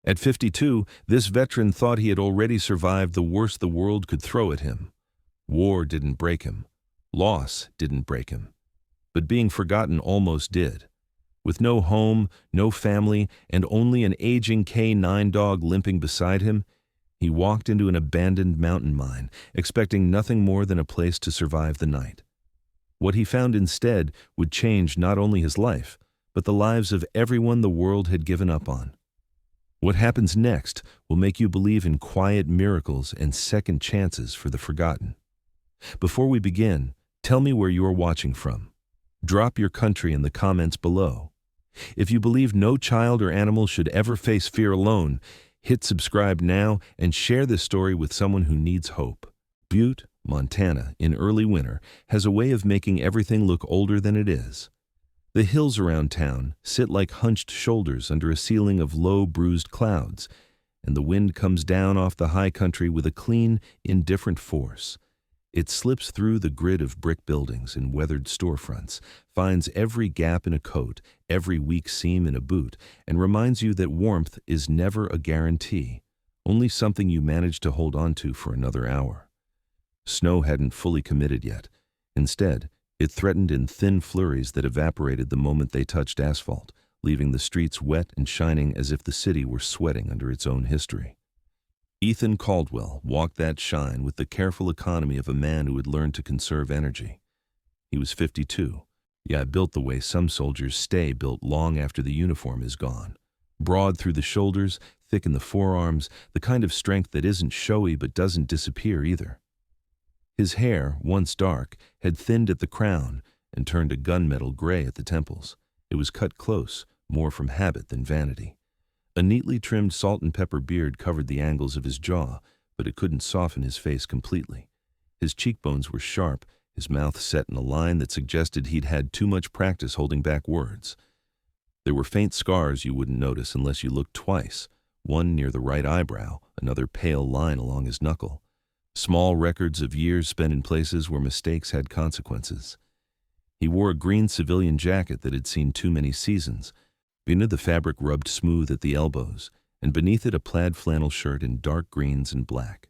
At 52, this veteran thought he had already survived the worst the world could throw at him. War didn't break him. Loss didn't break him. But being forgotten almost did. With no home, no family, and only an aging K9 dog limping beside him, he walked into an abandoned mountain mine, expecting nothing more than a place to survive the night. What he found instead would change not only his life, but the lives of everyone the world had given up on. What happens next will make you believe in quiet miracles and second chances for the forgotten. Before we begin, tell me where you're watching from. Drop your country in the comments below. If you believe no child or animal should ever face fear alone, hit subscribe now and share this story with someone who needs hope. Butte, Montana, in early winter, has a way of making everything look older than it is. The hills around town sit like hunched shoulders under a ceiling of low, bruised clouds, and the wind comes down off the high country with a clean, indifferent force. It slips through the grid of brick buildings and weathered storefronts, finds every gap in a coat, every weak seam in a boot, and reminds you that warmth is never a guarantee, only something you manage to hold on to for another hour. Snow hadn't fully committed yet. Instead, it threatened in thin flurries that evaporated the moment they touched asphalt, leaving the streets wet and shining as if the city were sweating under its own history. Ethan Caldwell walked that shine with the careful economy of a man who had learned to conserve energy. He was 52, built the way some soldiers stay built long after the uniform is gone. Broad through the shoulders, thick in the forearms, the kind of strength that isn't showy but doesn't disappear either. His hair, once dark, had thinned at the crown and turned a gunmetal gray at the temples. It was cut close, more from habit than vanity. A neatly trimmed salt and pepper beard covered the angles of his jaw, but it couldn't soften his face completely. His cheekbones were sharp, his mouth set in a line that suggested he'd had too much practice holding back words. There were faint scars you wouldn't notice unless you looked twice, one near the right eyebrow, another pale line along his knuckle. Small records of years spent in places where mistakes had consequences. He wore a green civilian jacket that had seen too many seasons. Beneath the fabric rubbed smooth at the elbows, and beneath it a plaid flannel shirt in dark greens and black.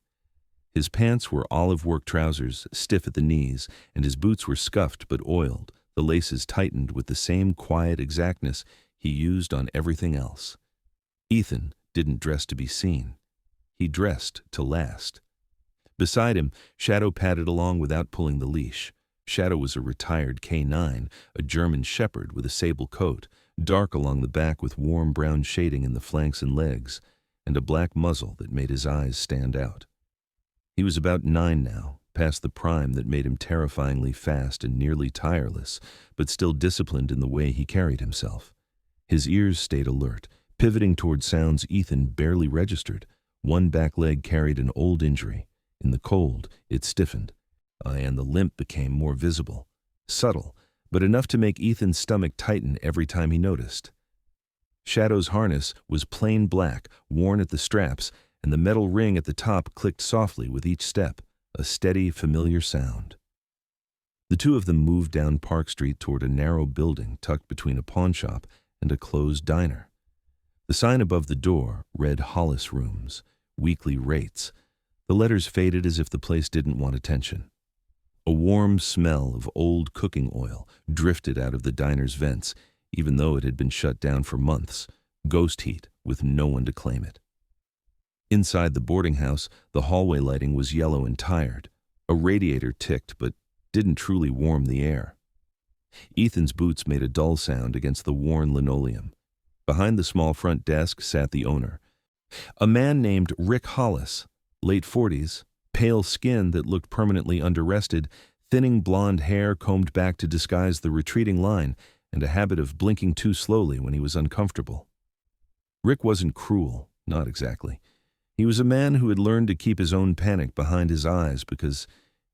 His pants were olive work trousers, stiff at the knees, and his boots were scuffed but oiled, the laces tightened with the same quiet exactness he used on everything else. Ethan didn't dress to be seen. He dressed to last. Beside him, Shadow padded along without pulling the leash. Shadow was a retired K9, a German shepherd with a sable coat, dark along the back with warm brown shading in the flanks and legs, and a black muzzle that made his eyes stand out. He was about 9 now, past the prime that made him terrifyingly fast and nearly tireless, but still disciplined in the way he carried himself. His ears stayed alert, pivoting toward sounds Ethan barely registered. One back leg carried an old injury. In the cold, it stiffened, and the limp became more visible. Subtle, but enough to make Ethan's stomach tighten every time he noticed. Shadow's harness was plain black, worn at the straps, and the metal ring at the top clicked softly with each step, a steady, familiar sound. The two of them moved down Park Street toward a narrow building tucked between a pawnshop and a closed diner. The sign above the door read Hollis Rooms, weekly rates. The letters faded as if the place didn't want attention. A warm smell of old cooking oil drifted out of the diner's vents, even though it had been shut down for months, ghost heat with no one to claim it. Inside the boarding house, the hallway lighting was yellow and tired. A radiator ticked but didn't truly warm the air. Ethan's boots made a dull sound against the worn linoleum. Behind the small front desk sat the owner, a man named Rick Hollis, late 40s, pale skin that looked permanently underrested, thinning blonde hair combed back to disguise the retreating line, and a habit of blinking too slowly when he was uncomfortable. Rick wasn't cruel, not exactly. He was a man who had learned to keep his own panic behind his eyes because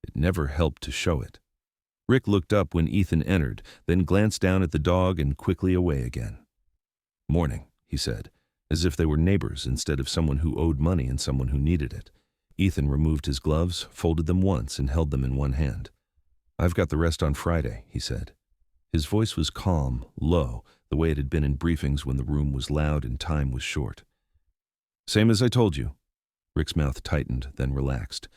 it never helped to show it. Rick looked up when Ethan entered, then glanced down at the dog and quickly away again. "Morning," he said, as if they were neighbors instead of someone who owed money and someone who needed it. Ethan removed his gloves, folded them once, and held them in one hand. "I've got the rest on Friday," he said. His voice was calm, low, the way it had been in briefings when the room was loud and time was short. Same as I told you. Rick's mouth tightened, then relaxed.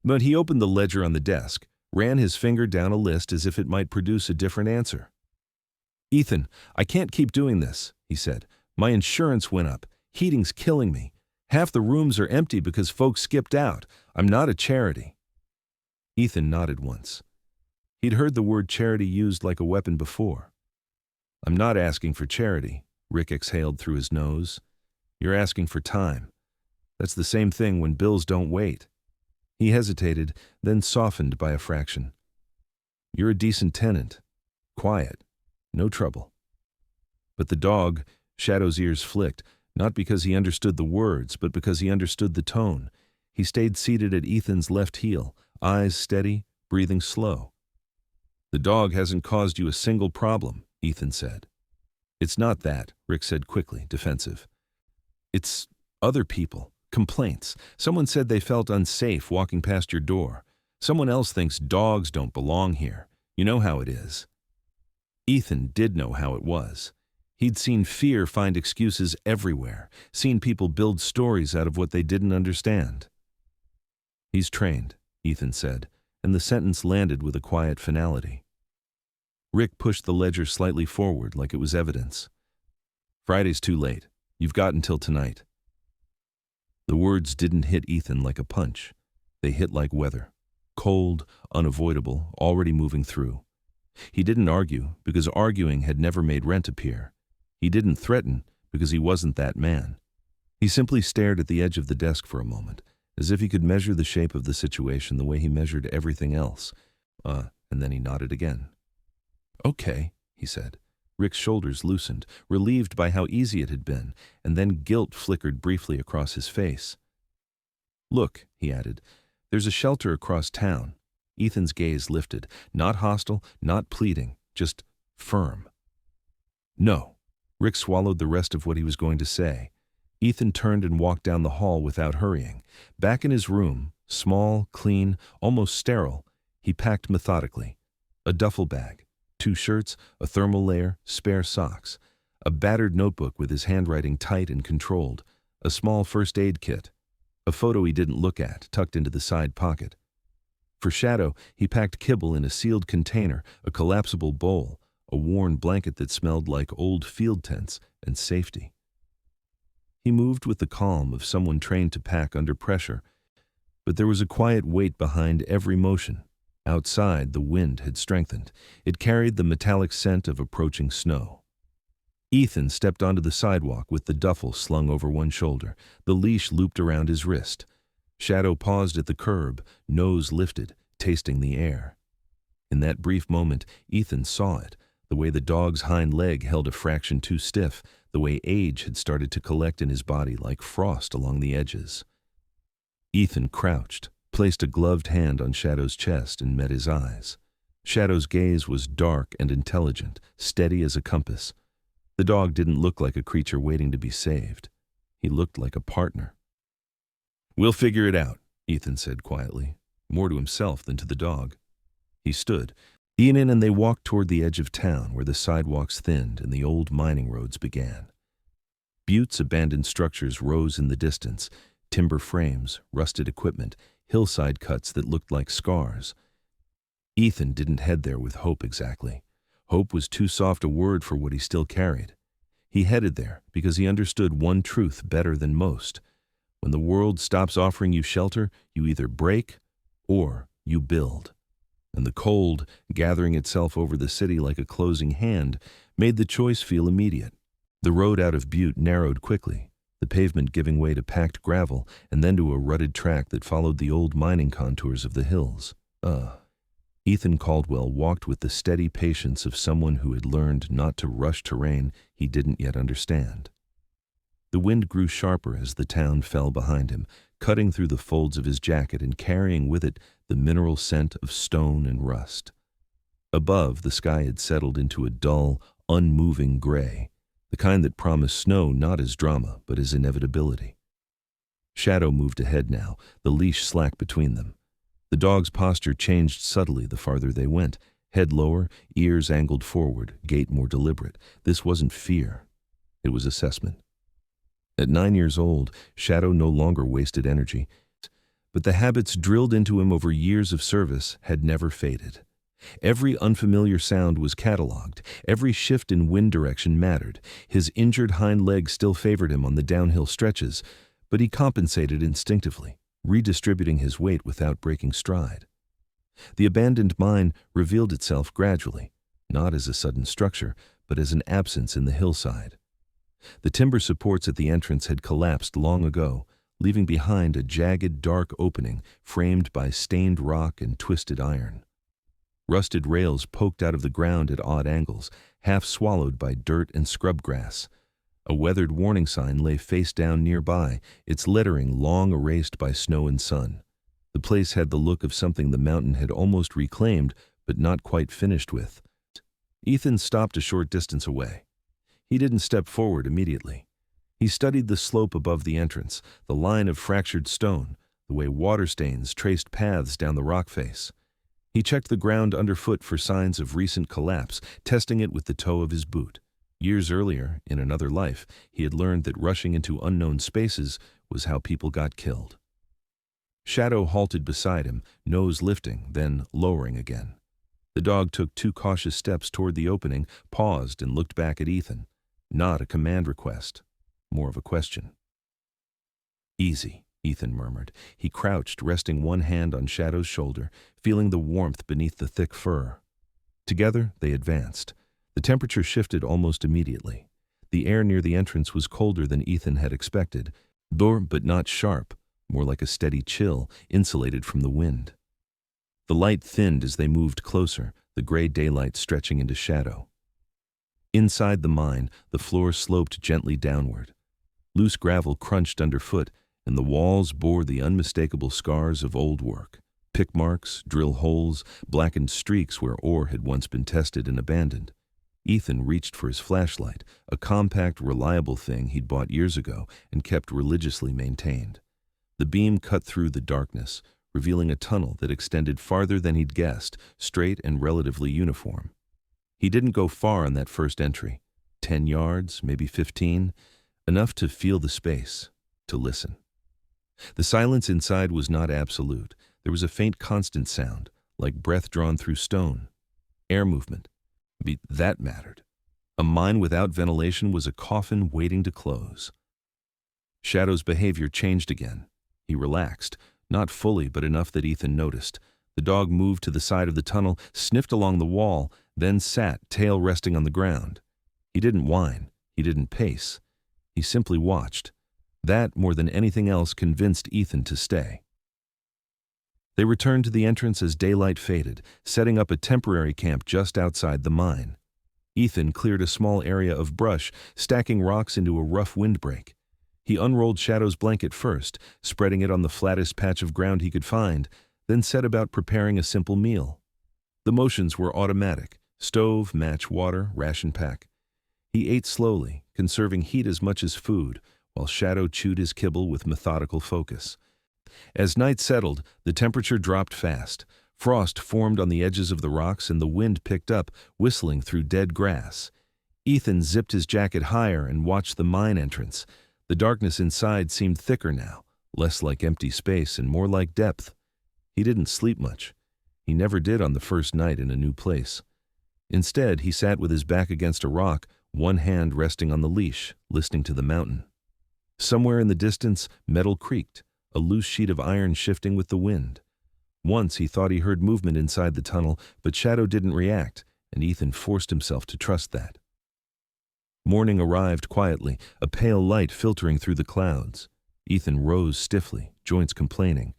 But he opened the ledger on the desk, ran his finger down a list as if it might produce a different answer. Ethan, I can't keep doing this, he said. My insurance went up. Heating's killing me. Half the rooms are empty because folks skipped out. I'm not a charity. Ethan nodded once. He'd heard the word charity used like a weapon before. I'm not asking for charity, Rick exhaled through his nose. You're asking for time. That's the same thing when bills don't wait. He hesitated, then softened by a fraction. You're a decent tenant. Quiet. No trouble. But the dog, Shadow's ears flicked, not because he understood the words, but because he understood the tone. He stayed seated at Ethan's left heel, eyes steady, breathing slow. The dog hasn't caused you a single problem, Ethan said. It's not that, Rick said quickly, defensive. It's other people, complaints. Someone said they felt unsafe walking past your door. Someone else thinks dogs don't belong here. You know how it is. Ethan did know how it was. He'd seen fear find excuses everywhere, seen people build stories out of what they didn't understand. He's trained, Ethan said, and the sentence landed with a quiet finality. Rick pushed the ledger slightly forward like it was evidence. Friday's too late. You've got until tonight. The words didn't hit Ethan like a punch. They hit like weather. Cold, unavoidable, already moving through. He didn't argue because arguing had never made rent appear. He didn't threaten because he wasn't that man. He simply stared at the edge of the desk for a moment, as if he could measure the shape of the situation the way he measured everything else. And then he nodded again. Okay, he said. Rick's shoulders loosened, relieved by how easy it had been, and then guilt flickered briefly across his face. Look, he added, there's a shelter across town. Ethan's gaze lifted, not hostile, not pleading, just firm. No. Rick swallowed the rest of what he was going to say. Ethan turned and walked down the hall without hurrying. Back in his room, small, clean, almost sterile, he packed methodically. A duffel bag, 2 shirts, a thermal layer, spare socks, a battered notebook with his handwriting tight and controlled, a small first aid kit, a photo he didn't look at, tucked into the side pocket. For Shadow, he packed kibble in a sealed container, a collapsible bowl, a worn blanket that smelled like old field tents, and safety. He moved with the calm of someone trained to pack under pressure, but there was a quiet weight behind every motion. Outside, the wind had strengthened. It carried the metallic scent of approaching snow. Ethan stepped onto the sidewalk with the duffel slung over one shoulder, the leash looped around his wrist. Shadow paused at the curb, nose lifted, tasting the air. In that brief moment, Ethan saw it, the way the dog's hind leg held a fraction too stiff, the way age had started to collect in his body like frost along the edges. Ethan crouched, placed a gloved hand on Shadow's chest, and met his eyes. Shadow's gaze was dark and intelligent, steady as a compass. The dog didn't look like a creature waiting to be saved. He looked like a partner. We'll figure it out, Ethan said quietly, more to himself than to the dog. He stood. Ian and they walked toward the edge of town where the sidewalks thinned and the old mining roads began. Buttes' abandoned structures rose in the distance, timber frames, rusted equipment, hillside cuts that looked like scars. Ethan didn't head there with hope exactly. Hope was too soft a word for what he still carried. He headed there because he understood one truth better than most. When the world stops offering you shelter, you either break or you build. And the cold, gathering itself over the city like a closing hand, made the choice feel immediate. The road out of Butte narrowed quickly, the pavement giving way to packed gravel and then to a rutted track that followed the old mining contours of the hills. Ethan Caldwell walked with the steady patience of someone who had learned not to rush terrain he didn't yet understand. The wind grew sharper as the town fell behind him, cutting through the folds of his jacket and carrying with it the mineral scent of stone and rust. Above, the sky had settled into a dull, unmoving gray, the kind that promised snow not as drama but as inevitability. Shadow moved ahead now, the leash slack between them. The dog's posture changed subtly the farther they went, head lower, ears angled forward, gait more deliberate. This wasn't fear. It was assessment. At 9 years old, Shadow no longer wasted energy, but the habits drilled into him over years of service had never faded. Every unfamiliar sound was catalogued, every shift in wind direction mattered. His injured hind leg still favored him on the downhill stretches, but he compensated instinctively, redistributing his weight without breaking stride. The abandoned mine revealed itself gradually, not as a sudden structure, but as an absence in the hillside. The timber supports at the entrance had collapsed long ago, leaving behind a jagged, dark opening framed by stained rock and twisted iron. Rusted rails poked out of the ground at odd angles, half swallowed by dirt and scrub grass. A weathered warning sign lay face down nearby, its lettering long erased by snow and sun. The place had the look of something the mountain had almost reclaimed, but not quite finished with. Ethan stopped a short distance away. He didn't step forward immediately. He studied the slope above the entrance, the line of fractured stone, the way water stains traced paths down the rock face. He checked the ground underfoot for signs of recent collapse, testing it with the toe of his boot. Years earlier, in another life, he had learned that rushing into unknown spaces was how people got killed. Shadow halted beside him, nose lifting, then lowering again. The dog took 2 cautious steps toward the opening, paused, and looked back at Ethan. Not a command request, more of a question. "Easy," Ethan murmured. He crouched, resting one hand on Shadow's shoulder, feeling the warmth beneath the thick fur. Together, they advanced. The temperature shifted almost immediately. The air near the entrance was colder than Ethan had expected, but not sharp, more like a steady chill, insulated from the wind. The light thinned as they moved closer, the gray daylight stretching into shadow. Inside the mine, the floor sloped gently downward. Loose gravel crunched underfoot, and the walls bore the unmistakable scars of old work. Pick marks, drill holes, blackened streaks where ore had once been tested and abandoned. Ethan reached for his flashlight, a compact, reliable thing he'd bought years ago and kept religiously maintained. The beam cut through the darkness, revealing a tunnel that extended farther than he'd guessed, straight and relatively uniform. He didn't go far on that first entry. 10 yards, maybe 15, enough to feel the space, to listen. The silence inside was not absolute. There was a faint constant sound, like breath drawn through stone. Air movement. That mattered. A mine without ventilation was a coffin waiting to close. Shadow's behavior changed again. He relaxed, not fully but enough that Ethan noticed. The dog moved to the side of the tunnel, sniffed along the wall, then sat, tail resting on the ground. He didn't whine. He didn't pace. He simply watched. That, more than anything else, convinced Ethan to stay. They returned to the entrance as daylight faded, setting up a temporary camp just outside the mine. Ethan cleared a small area of brush, stacking rocks into a rough windbreak. He unrolled Shadow's blanket first, spreading it on the flattest patch of ground he could find, then set about preparing a simple meal. The motions were automatic: stove, match, water, ration pack. He ate slowly, conserving heat as much as food, while Shadow chewed his kibble with methodical focus. As night settled, the temperature dropped fast. Frost formed on the edges of the rocks and the wind picked up, whistling through dead grass. Ethan zipped his jacket higher and watched the mine entrance. The darkness inside seemed thicker now, less like empty space and more like depth. He didn't sleep much. He never did on the first night in a new place. Instead, he sat with his back against a rock, one hand resting on the leash, listening to the mountain. Somewhere in the distance, metal creaked, a loose sheet of iron shifting with the wind. Once he thought he heard movement inside the tunnel, but Shadow didn't react, and Ethan forced himself to trust that. Morning arrived quietly, a pale light filtering through the clouds. Ethan rose stiffly, joints complaining,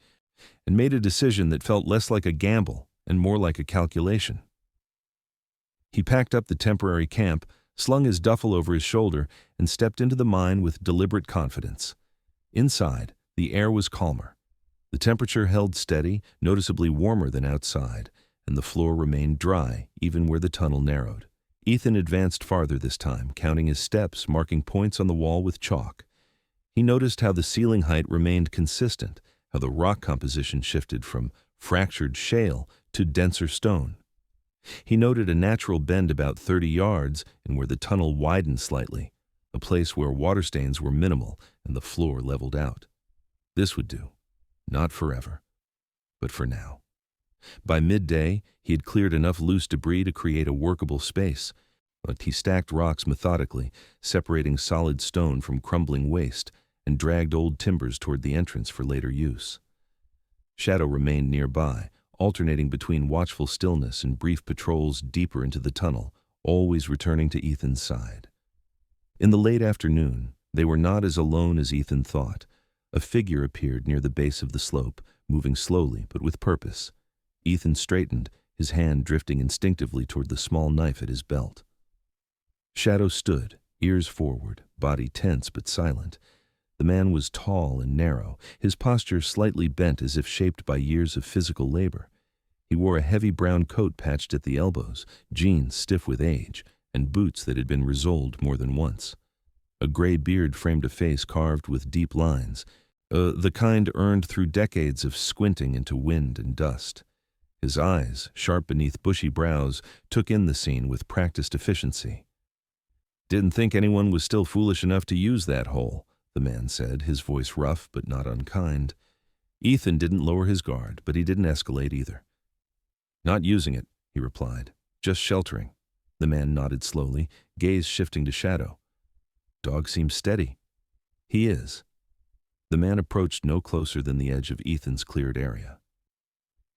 and made a decision that felt less like a gamble and more like a calculation. He packed up the temporary camp, slung his duffel over his shoulder, and stepped into the mine with deliberate confidence. Inside, the air was calmer. The temperature held steady, noticeably warmer than outside, and the floor remained dry, even where the tunnel narrowed. Ethan advanced farther this time, counting his steps, marking points on the wall with chalk. He noticed how the ceiling height remained consistent, how the rock composition shifted from fractured shale to denser stone. He noted a natural bend about 30 yards and where the tunnel widened slightly, a place where water stains were minimal and the floor leveled out. This would do. Not forever, but for now. By midday, he had cleared enough loose debris to create a workable space, but he stacked rocks methodically, separating solid stone from crumbling waste, and dragged old timbers toward the entrance for later use. Shadow remained nearby, alternating between watchful stillness and brief patrols deeper into the tunnel, always returning to Ethan's side. In the late afternoon, they were not as alone as Ethan thought. A figure appeared near the base of the slope, moving slowly but with purpose. Ethan straightened, his hand drifting instinctively toward the small knife at his belt. Shadow stood, ears forward, body tense but silent. The man was tall and narrow, his posture slightly bent as if shaped by years of physical labor. He wore a heavy brown coat patched at the elbows, jeans stiff with age, and boots that had been resoled more than once. A gray beard framed a face carved with deep lines, the kind earned through decades of squinting into wind and dust. His eyes, sharp beneath bushy brows, took in the scene with practiced efficiency. "Didn't think anyone was still foolish enough to use that hole," the man said, his voice rough but not unkind. Ethan didn't lower his guard, but he didn't escalate either. "Not using it," he replied. "Just sheltering." The man nodded slowly, gaze shifting to Shadow. "Dog seems steady." "He is." The man approached no closer than the edge of Ethan's cleared area.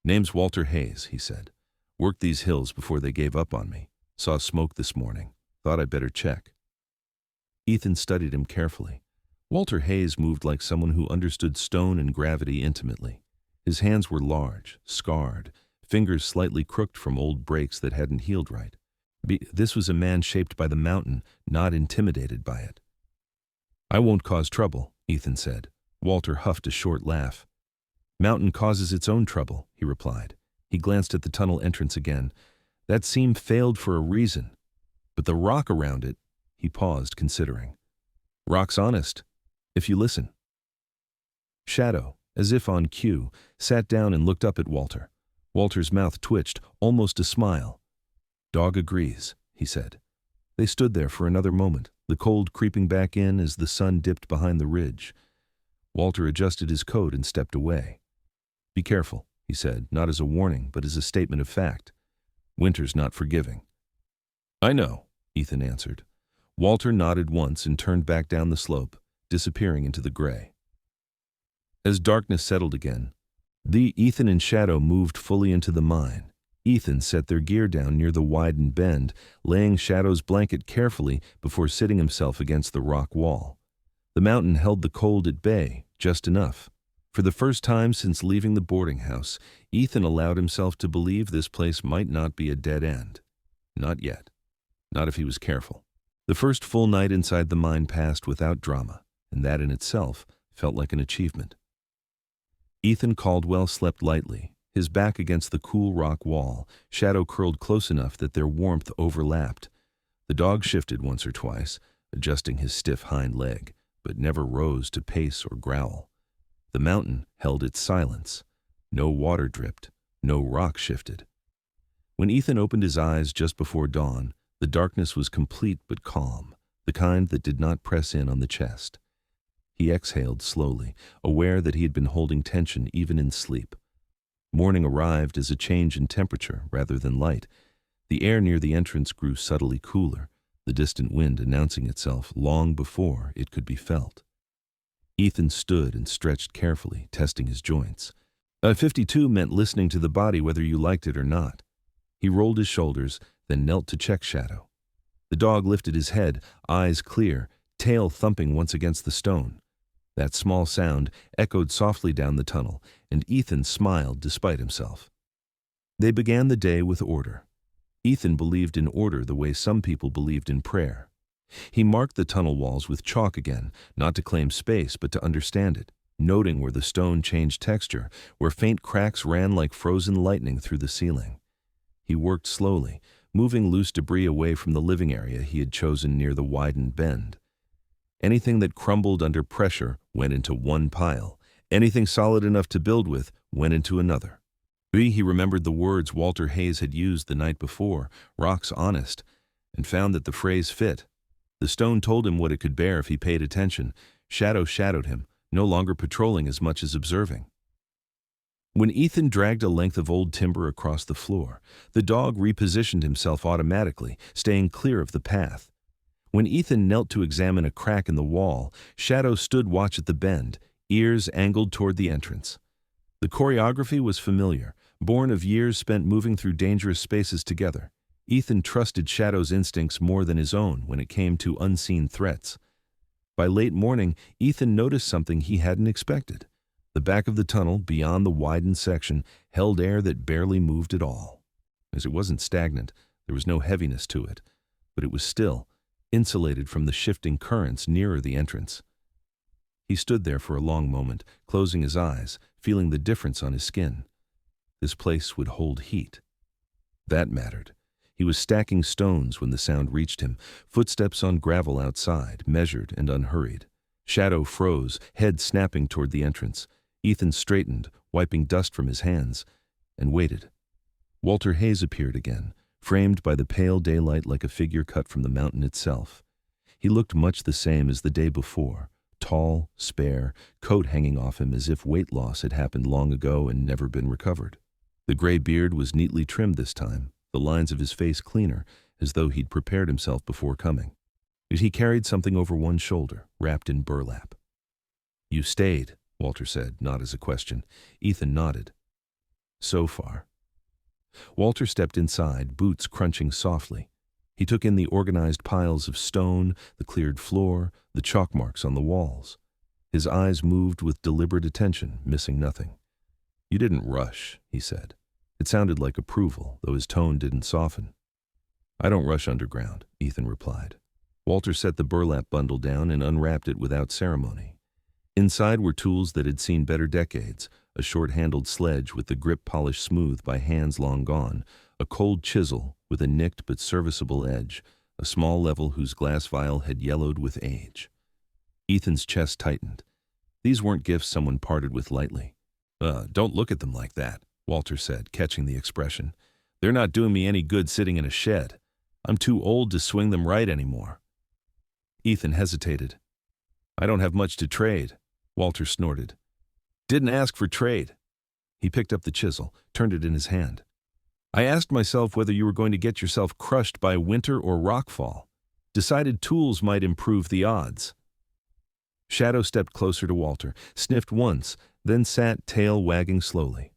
"Name's Walter Hayes," he said. "Worked these hills before they gave up on me. Saw smoke this morning. Thought I'd better check." Ethan studied him carefully. Walter Hayes moved like someone who understood stone and gravity intimately. His hands were large, scarred, fingers slightly crooked from old breaks that hadn't healed right. This was a man shaped by the mountain, not intimidated by it. "I won't cause trouble," Ethan said. Walter huffed a short laugh. "Mountain causes its own trouble," he replied. He glanced at the tunnel entrance again. "That seam failed for a reason. But the rock around it," he paused, considering. "Rock's honest, if you listen." Shadow, as if on cue, sat down and looked up at Walter. Walter's mouth twitched, almost a smile. "Dog agrees," he said. They stood there for another moment, the cold creeping back in as the sun dipped behind the ridge. Walter adjusted his coat and stepped away. "Be careful," he said, not as a warning, but as a statement of fact. "Winter's not forgiving." "I know," Ethan answered. Walter nodded once and turned back down the slope, disappearing into the gray. As darkness settled again, Ethan and Shadow moved fully into the mine. Ethan set their gear down near the widened bend, laying Shadow's blanket carefully before sitting himself against the rock wall. The mountain held the cold at bay, just enough. For the first time since leaving the boarding house, Ethan allowed himself to believe this place might not be a dead end. Not yet. Not if he was careful. The first full night inside the mine passed without drama, and that in itself felt like an achievement. Ethan Caldwell slept lightly, his back against the cool rock wall, Shadow curled close enough that their warmth overlapped. The dog shifted once or twice, adjusting his stiff hind leg, but never rose to pace or growl. The mountain held its silence. No water dripped, no rock shifted. When Ethan opened his eyes just before dawn, the darkness was complete but calm, the kind that did not press in on the chest. He exhaled slowly, aware that he had been holding tension even in sleep. Morning arrived as a change in temperature rather than light. The air near the entrance grew subtly cooler, the distant wind announcing itself long before it could be felt. Ethan stood and stretched carefully, testing his joints. 52 meant listening to the body whether you liked it or not. He rolled his shoulders, then knelt to check Shadow. The dog lifted his head, eyes clear, tail thumping once against the stone. That small sound echoed softly down the tunnel, and Ethan smiled despite himself. They began the day with order. Ethan believed in order the way some people believed in prayer. He marked the tunnel walls with chalk again, not to claim space but to understand it, noting where the stone changed texture, where faint cracks ran like frozen lightning through the ceiling. He worked slowly, moving loose debris away from the living area he had chosen near the widened bend. Anything that crumbled under pressure went into one pile. Anything solid enough to build with went into another. He remembered the words Walter Hayes had used the night before, "rock's honest," and found that the phrase fit. The stone told him what it could bear if he paid attention. Shadow shadowed him, no longer patrolling as much as observing. When Ethan dragged a length of old timber across the floor, the dog repositioned himself automatically, staying clear of the path. When Ethan knelt to examine a crack in the wall, Shadow stood watch at the bend, ears angled toward the entrance. The choreography was familiar, born of years spent moving through dangerous spaces together. Ethan trusted Shadow's instincts more than his own when it came to unseen threats. By late morning, Ethan noticed something he hadn't expected. The back of the tunnel, beyond the widened section, held air that barely moved at all. As it wasn't stagnant, there was no heaviness to it, but it was still, insulated from the shifting currents nearer the entrance. He stood there for a long moment, closing his eyes, feeling the difference on his skin. This place would hold heat. That mattered. He was stacking stones when the sound reached him, footsteps on gravel outside, measured and unhurried. Shadow froze, head snapping toward the entrance. Ethan straightened, wiping dust from his hands, and waited. Walter Hayes appeared again, framed by the pale daylight like a figure cut from the mountain itself. He looked much the same as the day before, tall, spare, coat hanging off him as if weight loss had happened long ago and never been recovered. The gray beard was neatly trimmed this time, the lines of his face cleaner, as though he'd prepared himself before coming. Yet he carried something over one shoulder, wrapped in burlap. "You stayed," Walter said, not as a question. Ethan nodded. "So far." Walter stepped inside, boots crunching softly. He took in the organized piles of stone, the cleared floor, the chalk marks on the walls. His eyes moved with deliberate attention, missing nothing. "You didn't rush," he said. It sounded like approval, though his tone didn't soften. "I don't rush underground," Ethan replied. Walter set the burlap bundle down and unwrapped it without ceremony. Inside were tools that had seen better decades, a short-handled sledge with the grip polished smooth by hands long gone, a cold chisel with a nicked but serviceable edge, a small level whose glass vial had yellowed with age. Ethan's chest tightened. These weren't gifts someone parted with lightly. Don't look at them like that," Walter said, catching the expression. "They're not doing me any good sitting in a shed. I'm too old to swing them right anymore." Ethan hesitated. "I don't have much to trade," Walter snorted. "Didn't ask for trade." He picked up the chisel, turned it in his hand. "I asked myself whether you were going to get yourself crushed by winter or rockfall. Decided tools might improve the odds." Shadow stepped closer to Walter, sniffed once, then sat tail wagging slowly.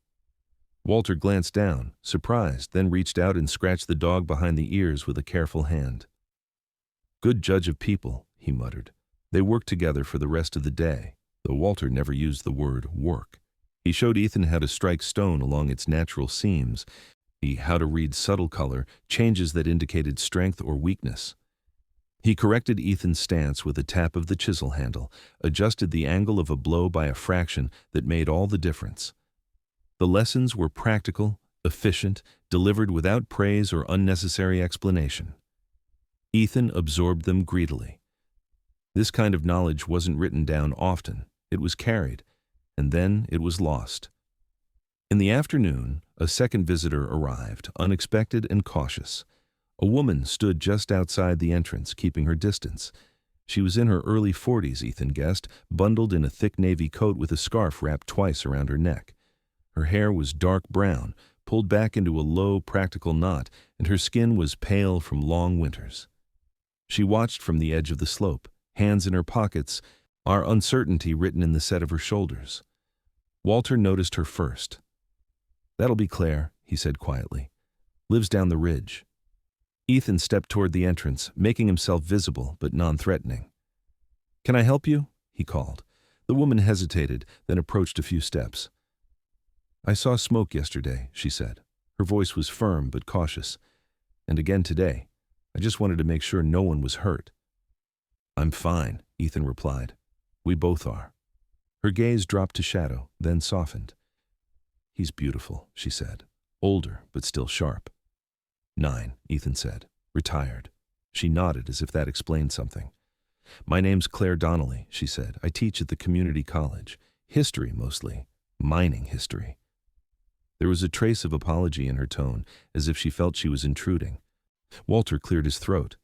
Walter glanced down, surprised, then reached out and scratched the dog behind the ears with a careful hand. "Good judge of people," he muttered. They worked together for the rest of the day, though Walter never used the word work. He showed Ethan how to strike stone along its natural seams, how to read subtle color, changes that indicated strength or weakness. He corrected Ethan's stance with a tap of the chisel handle, adjusted the angle of a blow by a fraction that made all the difference. The lessons were practical, efficient, delivered without praise or unnecessary explanation. Ethan absorbed them greedily. This kind of knowledge wasn't written down often. It was carried, and then it was lost. In the afternoon, a second visitor arrived, unexpected and cautious. A woman stood just outside the entrance, keeping her distance. She was in her early 40s, Ethan guessed, bundled in a thick navy coat with a scarf wrapped twice around her neck. Her hair was dark brown, pulled back into a low, practical knot, and her skin was pale from long winters. She watched from the edge of the slope, hands in her pockets, our uncertainty written in the set of her shoulders. Walter noticed her first. "That'll be Claire," he said quietly. "Lives down the ridge." Ethan stepped toward the entrance, making himself visible but non-threatening. "Can I help you?" he called. The woman hesitated, then approached a few steps. "I saw smoke yesterday," she said. Her voice was firm but cautious. "And again today. I just wanted to make sure no one was hurt." "I'm fine," Ethan replied. "We both are." Her gaze dropped to Shadow, then softened. "He's beautiful," she said. "Older, but still sharp." 9, Ethan said. "Retired." She nodded as if that explained something. "My name's Claire Donnelly," she said. "I teach at the community college. History, mostly. Mining history." There was a trace of apology in her tone, as if she felt she was intruding. Walter cleared his throat.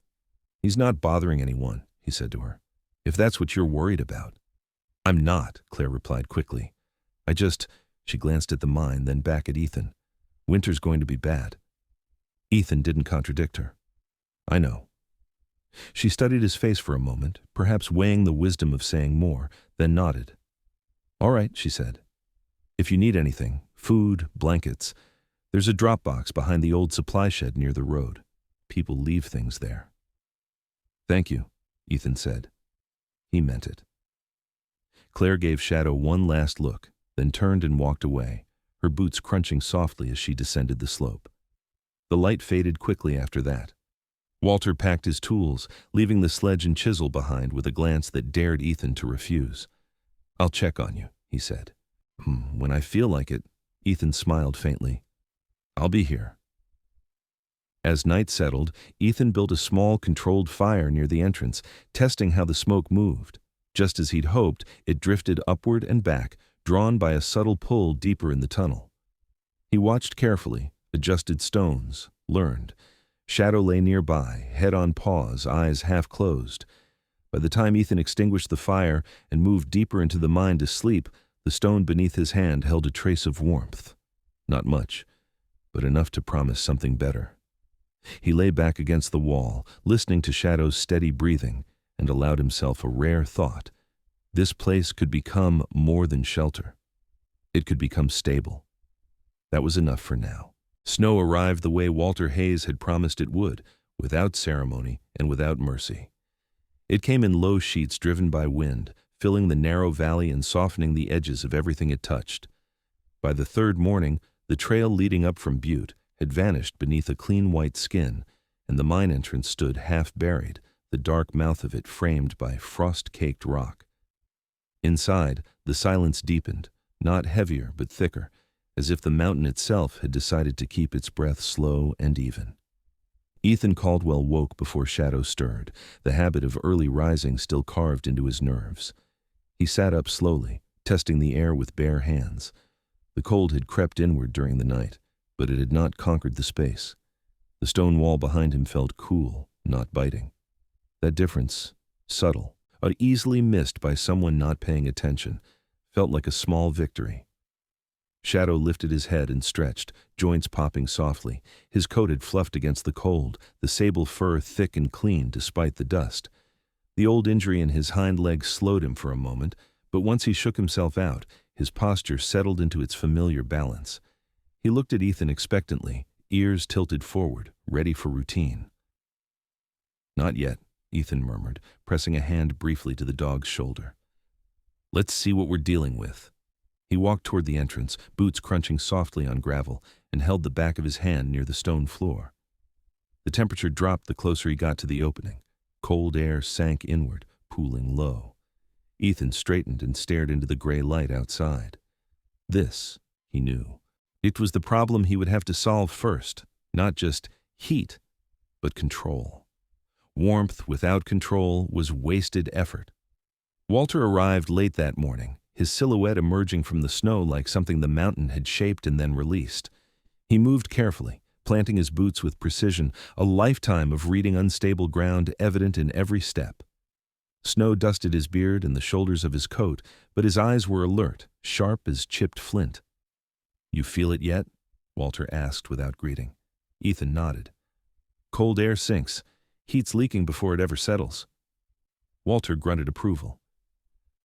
"He's not bothering anyone," he said to her. "If that's what you're worried about." "I'm not," Claire replied quickly. She glanced at the mine, then back at Ethan. "Winter's going to be bad." Ethan didn't contradict her. "I know." She studied his face for a moment, perhaps weighing the wisdom of saying more, then nodded. "All right," she said. "If you need anything, food, blankets, there's a drop box behind the old supply shed near the road. People leave things there." "Thank you," Ethan said. He meant it. Claire gave Shadow one last look, then turned and walked away, her boots crunching softly as she descended the slope. The light faded quickly after that. Walter packed his tools, leaving the sledge and chisel behind with a glance that dared Ethan to refuse. "I'll check on you," he said. "When I feel like it," Ethan smiled faintly. "I'll be here." As night settled, Ethan built a small, controlled fire near the entrance, testing how the smoke moved. Just as he'd hoped, it drifted upward and back, drawn by a subtle pull deeper in the tunnel. He watched carefully, adjusted stones, learned. Shadow lay nearby, head on paws, eyes half closed. By the time Ethan extinguished the fire and moved deeper into the mine to sleep, the stone beneath his hand held a trace of warmth. Not much, but enough to promise something better. He lay back against the wall, listening to Shadow's steady breathing, and allowed himself a rare thought. This place could become more than shelter. It could become stable. That was enough for now. Snow arrived the way Walter Hayes had promised it would, without ceremony and without mercy. It came in low sheets driven by wind, filling the narrow valley and softening the edges of everything it touched. By the third morning, the trail leading up from Butte had vanished beneath a clean white skin, and the mine entrance stood half buried, the dark mouth of it framed by frost-caked rock. Inside, the silence deepened, not heavier but thicker, as if the mountain itself had decided to keep its breath slow and even. Ethan Caldwell woke before Shadow stirred, the habit of early rising still carved into his nerves. He sat up slowly, testing the air with bare hands. The cold had crept inward during the night, but it had not conquered the space. The stone wall behind him felt cool, not biting. That difference, subtle, but easily missed by someone not paying attention, felt like a small victory. Shadow lifted his head and stretched, joints popping softly. His coat had fluffed against the cold, the sable fur thick and clean despite the dust. The old injury in his hind leg slowed him for a moment, but once he shook himself out, his posture settled into its familiar balance. He looked at Ethan expectantly, ears tilted forward, ready for routine. "Not yet," Ethan murmured, pressing a hand briefly to the dog's shoulder. "Let's see what we're dealing with." He walked toward the entrance, boots crunching softly on gravel, and held the back of his hand near the stone floor. The temperature dropped the closer he got to the opening. Cold air sank inward, pooling low. Ethan straightened and stared into the gray light outside. This, he knew. It was the problem he would have to solve first, not just heat, but control. Warmth without control was wasted effort. Walter arrived late that morning, his silhouette emerging from the snow like something the mountain had shaped and then released. He moved carefully, planting his boots with precision, a lifetime of reading unstable ground evident in every step. Snow dusted his beard and the shoulders of his coat, but his eyes were alert, sharp as chipped flint. "You feel it yet?" Walter asked without greeting. Ethan nodded. "Cold air sinks. Heat's leaking before it ever settles." Walter grunted approval.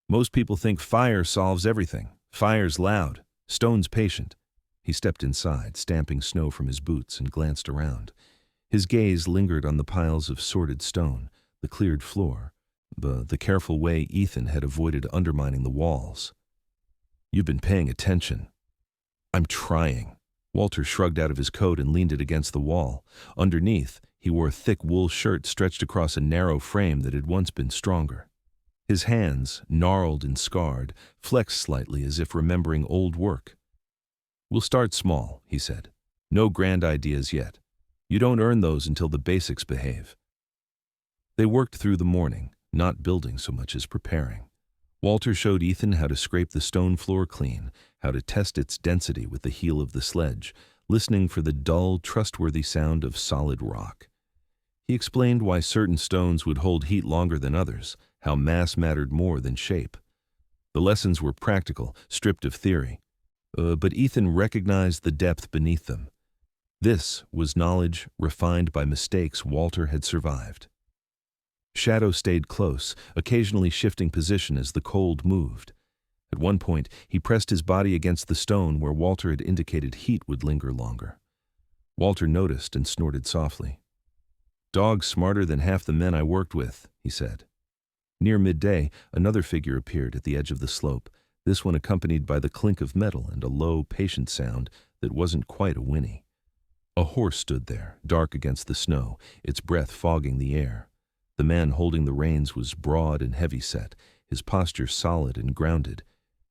"Most people think fire solves everything. Fire's loud, stone's patient." He stepped inside, stamping snow from his boots, and glanced around. His gaze lingered on the piles of sorted stone, the cleared floor, the careful way Ethan had avoided undermining the walls. "You've been paying attention." "I'm trying." Walter shrugged out of his coat and leaned it against the wall. Underneath, he wore a thick wool shirt stretched across a narrow frame that had once been stronger. His hands, gnarled and scarred, flexed slightly as if remembering old work. "We'll start small," he said. "No grand ideas yet. You don't earn those until the basics behave." They worked through the morning, not building so much as preparing. Walter showed Ethan how to scrape the stone floor clean, how to test its density with the heel of the sledge, listening for the dull, trustworthy sound of solid rock. He explained why certain stones would hold heat longer than others, how mass mattered more than shape. The lessons were practical, stripped of theory. But Ethan recognized the depth beneath them. This was knowledge refined by mistakes Walter had survived. Shadow stayed close, occasionally shifting position as the cold moved. At one point, he pressed his body against the stone where Walter had indicated heat would linger longer. Walter noticed and snorted softly. "Dog's smarter than half the men I worked with," he said. Near midday, another figure appeared at the edge of the slope, this one accompanied by the clink of metal and a low, patient sound that wasn't quite a whinny. A horse stood there, dark against the snow, its breath fogging the air. The man holding the reins was broad and heavy-set, his posture solid and grounded.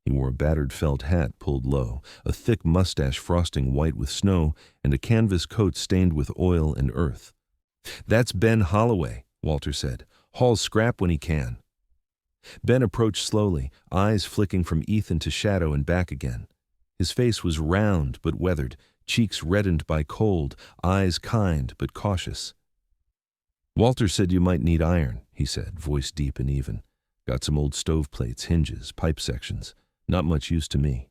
He wore a battered felt hat pulled low, a thick mustache frosting white with snow, and a canvas coat stained with oil and earth. "That's Ben Holloway," Walter said. "Hauls scrap when he can." Ben approached slowly, eyes flicking from Ethan to Shadow and back again. His face was round but weathered, cheeks reddened by cold, eyes kind but cautious. "Walter said you might need iron," he said, voice deep and even. "Got some old stove plates, hinges, pipe sections. Not much use to me."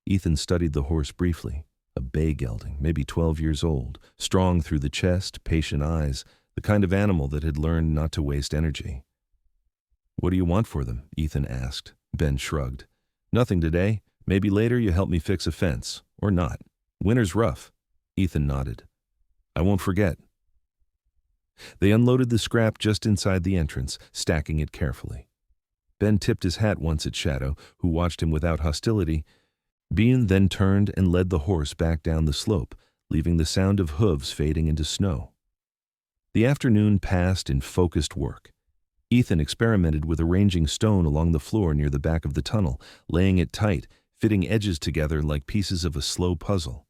Ethan studied the horse briefly. A bay gelding, maybe 12 years old, strong through the chest, patient eyes, the kind of animal that had learned not to waste energy. "What do you want for them?" Ethan asked. Ben shrugged. "Nothing today. Maybe later you help me fix a fence. Or not. Winter's rough." Ethan nodded. "I won't forget." They unloaded the scrap just inside the entrance, stacking it carefully. Ben tipped his hat once at Shadow, who watched him without hostility. Bean then turned and led the horse back down the slope, leaving the sound of hooves fading into snow. The afternoon passed in focused work. Ethan experimented with arranging stone along the floor near the back of the tunnel, laying it tight, fitting edges together like pieces of a slow puzzle.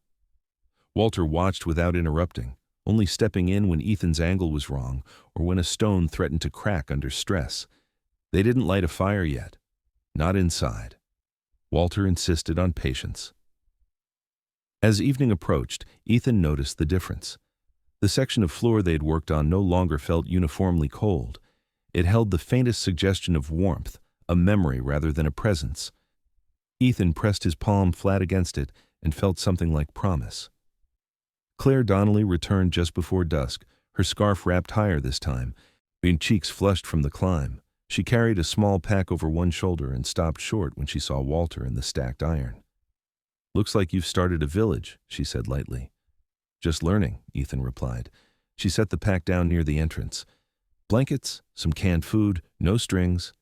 Walter watched without interrupting, only stepping in when Ethan's angle was wrong or when a stone threatened to crack under stress. They didn't light a fire yet. Not inside. Walter insisted on patience. As evening approached, Ethan noticed the difference. The section of floor they'd worked on no longer felt uniformly cold. It held the faintest suggestion of warmth, a memory rather than a presence. Ethan pressed his palm flat against it and felt something like promise. Claire Donnelly returned just before dusk, her scarf wrapped higher this time, her cheeks flushed from the climb. She carried a small pack over one shoulder and stopped short when she saw Walter and the stacked iron. "Looks like you've started a village," she said lightly. "Just learning," Ethan replied. She set the pack down near the entrance. "Blankets, some canned food, no strings."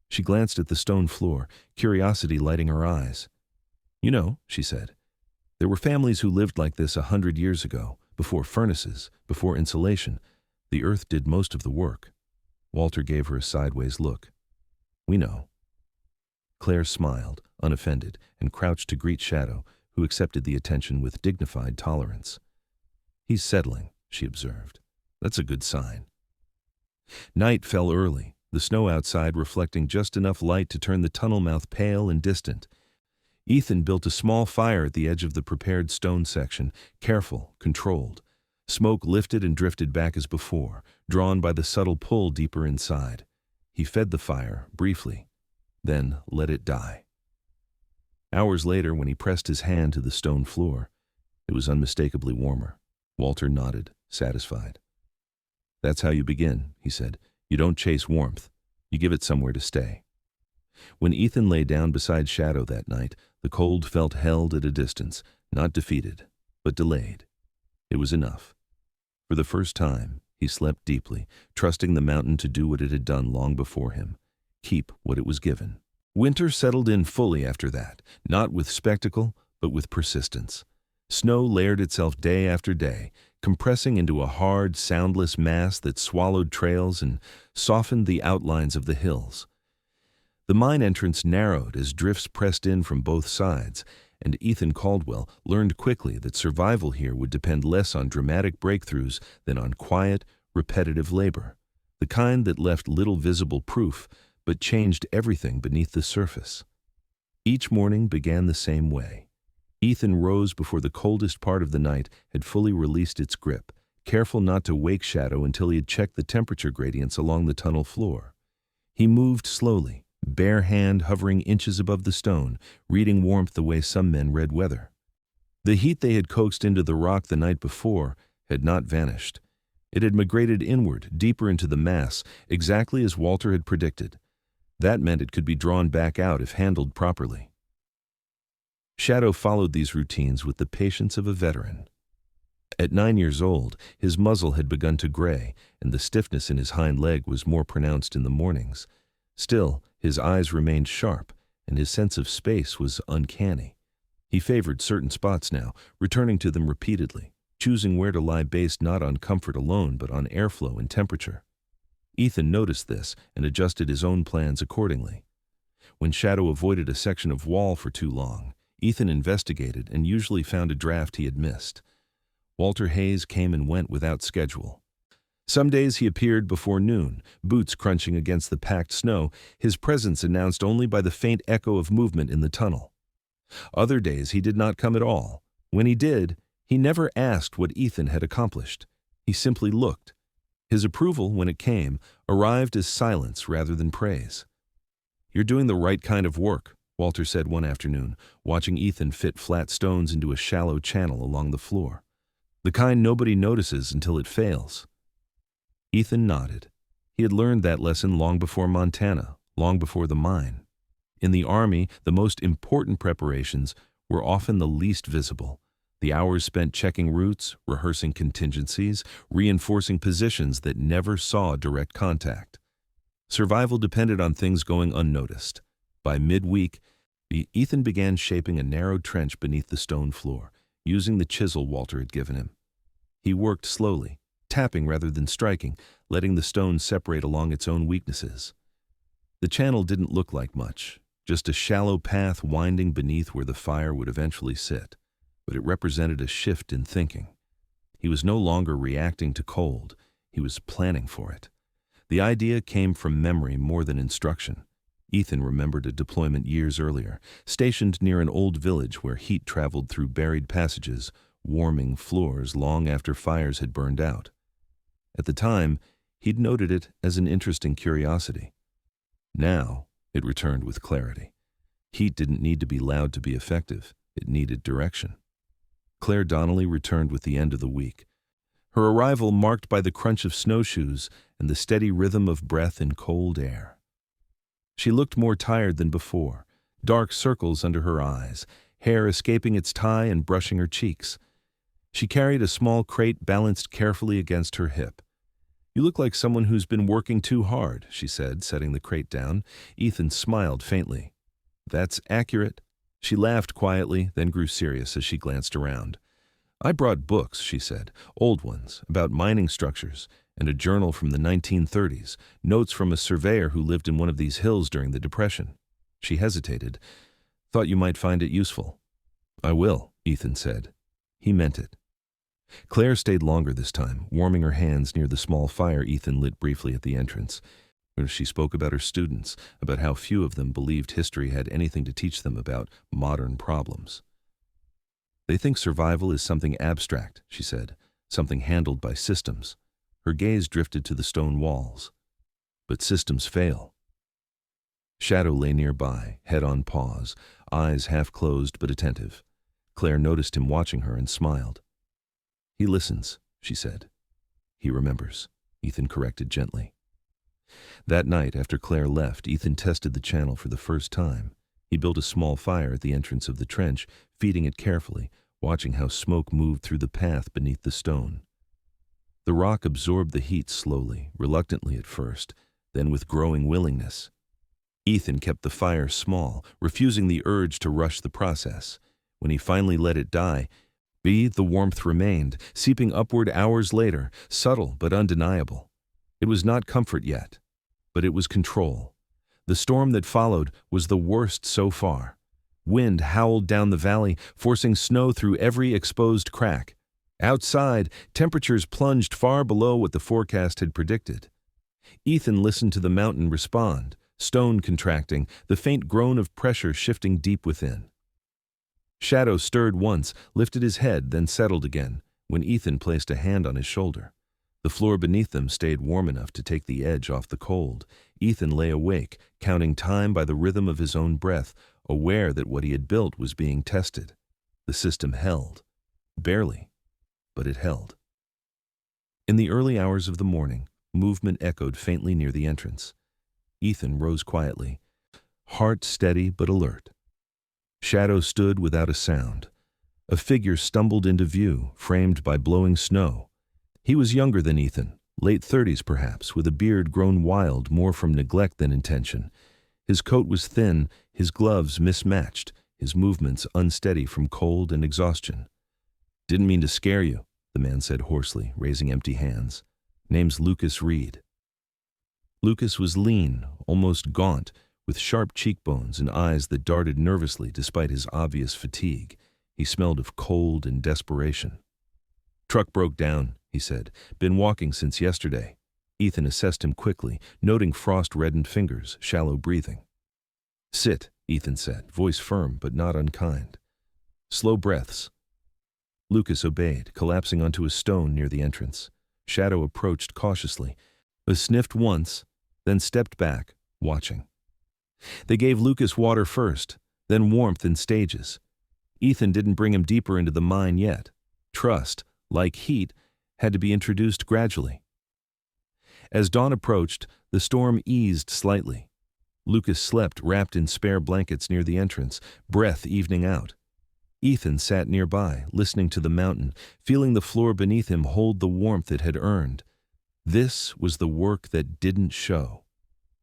She glanced at the stone floor, curiosity lighting her eyes. "You know," she said, "there were families who lived like this 100 years ago, before furnaces, before insulation. The earth did most of the work." Walter gave her a sideways look. "We know." Claire smiled, unoffended, and crouched to greet Shadow, who accepted the attention with dignified tolerance. "He's settling," she observed. "That's a good sign." Night fell early, the snow outside reflecting just enough light to turn the tunnel mouth pale and distant. Ethan built a small fire at the edge of the prepared stone section, careful, controlled. Smoke lifted and drifted back as before, drawn by the subtle pull deeper inside. He fed the fire, briefly, then let it die. Hours later, when he pressed his hand to the stone floor, it was unmistakably warmer. Walter nodded, satisfied. "That's how you begin," he said. "You don't chase warmth. You give it somewhere to stay." When Ethan lay down beside Shadow that night, the cold felt held at a distance, not defeated, but delayed. It was enough. For the first time, he slept deeply, trusting the mountain to do what it had done long before him, keep what it was given. Winter settled in fully after that, not with spectacle, but with persistence. Snow layered itself day after day, compressing into a hard, soundless mass that swallowed trails and softened the outlines of the hills. The mine entrance narrowed as drifts pressed in from both sides, and Ethan Caldwell learned quickly that survival here would depend less on dramatic breakthroughs than on quiet, repetitive labor, the kind that left little visible proof but changed everything beneath the surface. Each morning began the same way. Ethan rose before the coldest part of the night had fully released its grip, careful not to wake Shadow until he had checked the temperature gradients along the tunnel floor. He moved slowly, bare hand hovering inches above the stone, reading warmth the way some men read weather. The heat they had coaxed into the rock the night before had not vanished. It had migrated inward, deeper into the mass, exactly as Walter had predicted. That meant it could be drawn back out if handled properly. Shadow followed these routines with the patience of a veteran. At 9 years old, his muzzle had begun to gray, and the stiffness in his hind leg was more pronounced in the mornings. Still, his eyes remained sharp, and his sense of space was uncanny. He favored certain spots now, returning to them repeatedly, choosing where to lie based not on comfort alone but on airflow and temperature. Ethan noticed this and adjusted his own plans accordingly. When Shadow avoided a section of wall for too long, Ethan investigated and usually found a draft he had missed. Walter Hayes came and went without schedule. Some days he appeared before noon, boots crunching against the packed snow, his presence announced only by the faint echo of movement in the tunnel. Other days he did not come at all. When he did, he never asked what Ethan had accomplished. He simply looked. His approval, when it came, arrived as silence rather than praise. "You're doing the right kind of work," Walter said one afternoon, watching Ethan fit flat stones into a shallow channel along the floor. "The kind nobody notices until it fails." Ethan nodded. He had learned that lesson long before Montana, long before the mine. In the Army, the most important preparations were often the least visible. The hours spent checking routes, rehearsing contingencies, reinforcing positions that never saw direct contact. Survival depended on things going unnoticed. By midweek, Ethan began shaping a narrow trench beneath the stone floor, using the chisel Walter had given him. He worked slowly, tapping rather than striking, letting the stone separate along its own weaknesses. The channel didn't look like much, just a shallow path winding beneath where the fire would eventually sit, but it represented a shift in thinking. He was no longer reacting to cold, he was planning for it. The idea came from memory more than instruction. Ethan remembered a deployment years earlier, stationed near an old village where heat traveled through buried passages, warming floors long after fires had burned out. At the time, he'd noted it as an interesting curiosity. Now, it returned with clarity. Heat didn't need to be loud to be effective. It needed direction. Claire Donnelly returned with the end of the week. Her arrival marked by the crunch of snowshoes and the steady rhythm of breath in cold air. She looked more tired than before, dark circles under her eyes, hair escaping its tie and brushing her cheeks. She carried a small crate balanced carefully against her hip. "You look like someone who's been working too hard," she said, setting the crate down. Ethan smiled faintly. "That's accurate." She laughed quietly, then grew serious as she glanced around. "I brought books," she said, "old ones, about mining structures, and a journal from the 1930s, notes from a surveyor who lived in one of these hills during the Depression." She hesitated. "Thought you might find it useful." "I will," Ethan said. He meant it. Claire stayed longer this time, warming her hands near the small fire Ethan lit briefly at the entrance. She spoke about her students, about how few of them believed history had anything to teach them about modern problems. "They think survival is something abstract," she said, "something handled by systems." Her gaze drifted to the stone walls. "But systems fail." Shadow lay nearby, head on paws, eyes half closed but attentive. Claire noticed him watching her and smiled. "He listens," she said. "He remembers," Ethan corrected gently. That night, after Claire left, Ethan tested the channel for the first time. He built a small fire at the entrance of the trench, feeding it carefully, watching how smoke moved through the path beneath the stone. The rock absorbed the heat slowly, reluctantly at first, then with growing willingness. Ethan kept the fire small, refusing the urge to rush the process. When he finally let it die, the warmth remained, seeping upward hours later, subtle but undeniable. It was not comfort yet, but it was control. The storm that followed was the worst so far. Wind howled down the valley, forcing snow through every exposed crack. Outside, temperatures plunged far below what the forecast had predicted. Ethan listened to the mountain respond, stone contracting, the faint groan of pressure shifting deep within. Shadow stirred once, lifted his head, then settled again, when Ethan placed a hand on his shoulder. The floor beneath them stayed warm enough to take the edge off the cold. Ethan lay awake, counting time by the rhythm of his own breath, aware that what he had built was being tested. The system held. Barely, but it held. In the early hours of the morning, movement echoed faintly near the entrance. Ethan rose quietly, heart steady but alert. Shadow stood without a sound. A figure stumbled into view, framed by blowing snow. He was younger than Ethan, late 30s perhaps, with a beard grown wild more from neglect than intention. His coat was thin, his gloves mismatched, his movements unsteady from cold and exhaustion. "Didn't mean to scare you," the man said hoarsely, raising empty hands. "Name's Lucas Reed." Lucas was lean, almost gaunt, with sharp cheekbones and eyes that darted nervously despite his obvious fatigue. He smelled of cold and desperation. "Truck broke down," he said. "Been walking since yesterday." Ethan assessed him quickly, noting frost-reddened fingers, shallow breathing. "Sit," Ethan said, voice firm but not unkind. "Slow breaths." Lucas obeyed, collapsing onto a stone near the entrance. Shadow approached cautiously, sniffed once, then stepped back, watching. They gave Lucas water first, then warmth in stages. Ethan didn't bring him deeper into the mine yet. Trust, like heat, had to be introduced gradually. As dawn approached, the storm eased slightly. Lucas slept wrapped in spare blankets near the entrance, breath evening out. Ethan sat nearby, listening to the mountain, feeling the floor beneath him hold the warmth it had earned. This was the work that didn't show.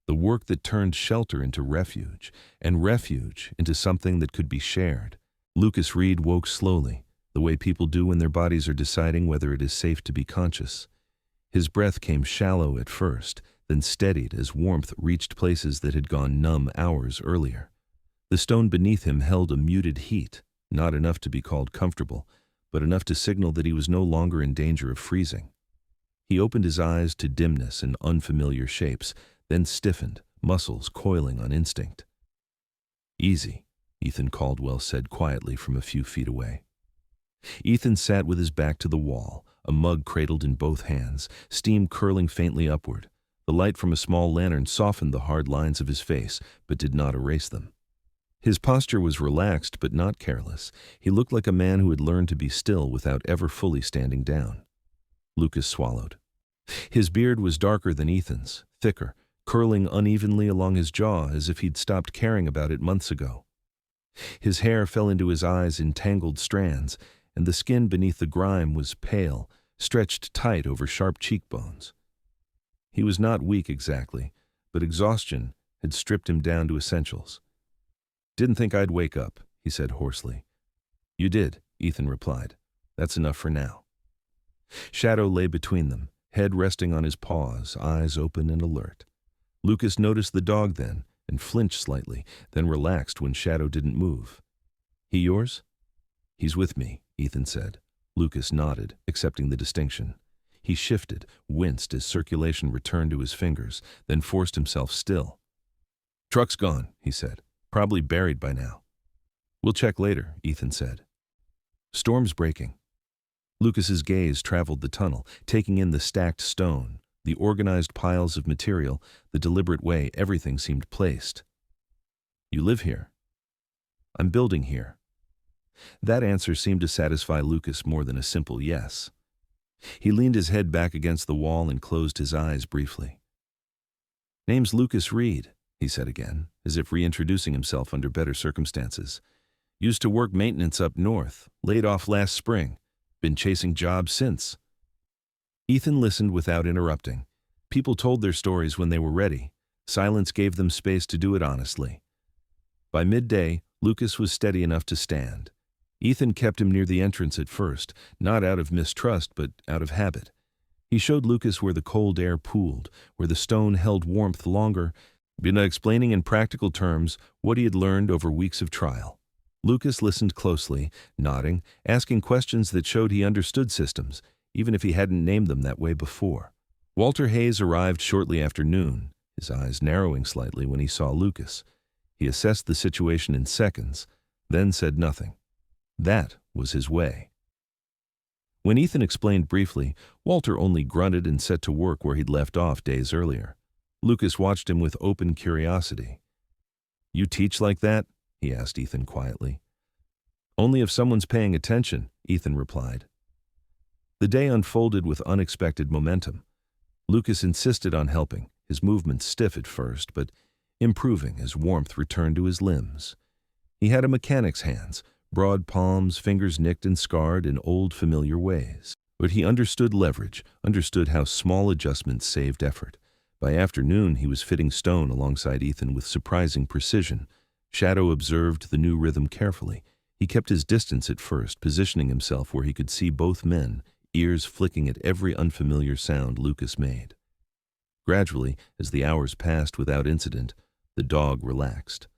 The work that turned shelter into refuge, and refuge into something that could be shared. Lucas Reed woke slowly, the way people do when their bodies are deciding whether it is safe to be conscious. His breath came shallow at first, then steadied as warmth reached places that had gone numb hours earlier. The stone beneath him held a muted heat, not enough to be called comfortable, but enough to signal that he was no longer in danger of freezing. He opened his eyes to dimness and unfamiliar shapes, then stiffened, muscles coiling on instinct. "Easy," Ethan Caldwell said quietly from a few feet away. Ethan sat with his back to the wall, a mug cradled in both hands, steam curling faintly upward. The light from a small lantern softened the hard lines of his face, but did not erase them. His posture was relaxed but not careless. He looked like a man who had learned to be still without ever fully standing down. Lucas swallowed. His beard was darker than Ethan's, thicker, curling unevenly along his jaw as if he'd stopped caring about it months ago. His hair fell into his eyes in tangled strands, and the skin beneath the grime was pale, stretched tight over sharp cheekbones. He was not weak exactly, but exhaustion had stripped him down to essentials. "Didn't think I'd wake up," he said hoarsely. "You did," Ethan replied. "That's enough for now." Shadow lay between them, head resting on his paws, eyes open and alert. Lucas noticed the dog then, and flinched slightly, then relaxed when Shadow didn't move. "He yours?" "He's with me," Ethan said. Lucas nodded, accepting the distinction. He shifted, winced as circulation returned to his fingers, then forced himself still. "Truck's gone," he said. "Probably buried by now." "We'll check later," Ethan said. "Storm's breaking." Lucas's gaze traveled the tunnel, taking in the stacked stone, the organized piles of material, the deliberate way everything seemed placed. "You live here?" "I'm building here." That answer seemed to satisfy Lucas more than a simple yes. He leaned his head back against the wall and closed his eyes briefly. "Name's Lucas Reed," he said again, as if reintroducing himself under better circumstances. "Used to work maintenance up north, laid off last spring. Been chasing jobs since." Ethan listened without interrupting. People told their stories when they were ready. Silence gave them space to do it honestly. By midday, Lucas was steady enough to stand. Ethan kept him near the entrance at first, not out of mistrust but out of habit. He showed Lucas where the cold air pooled, where the stone held warmth longer, explaining in practical terms what he had learned over weeks of trial. Lucas listened closely, nodding, asking questions that showed he understood systems, even if he hadn't named them that way before. Walter Hayes arrived shortly after noon, his eyes narrowing slightly when he saw Lucas. He assessed the situation in seconds, then said nothing. That was his way. When Ethan explained briefly, Walter only grunted and set to work where he'd left off days earlier. Lucas watched him with open curiosity. "You teach like that?" he asked Ethan quietly. "Only if someone's paying attention," Ethan replied. The day unfolded with unexpected momentum. Lucas insisted on helping, his movements stiff at first, but improving as warmth returned to his limbs. He had a mechanic's hands, broad palms, fingers nicked and scarred in old familiar ways. But he understood leverage, understood how small adjustments saved effort. By afternoon, he was fitting stone alongside Ethan with surprising precision. Shadow observed the new rhythm carefully. He kept his distance at first, positioning himself where he could see both men, ears flicking at every unfamiliar sound Lucas made. Gradually, as the hours passed without incident, the dog relaxed.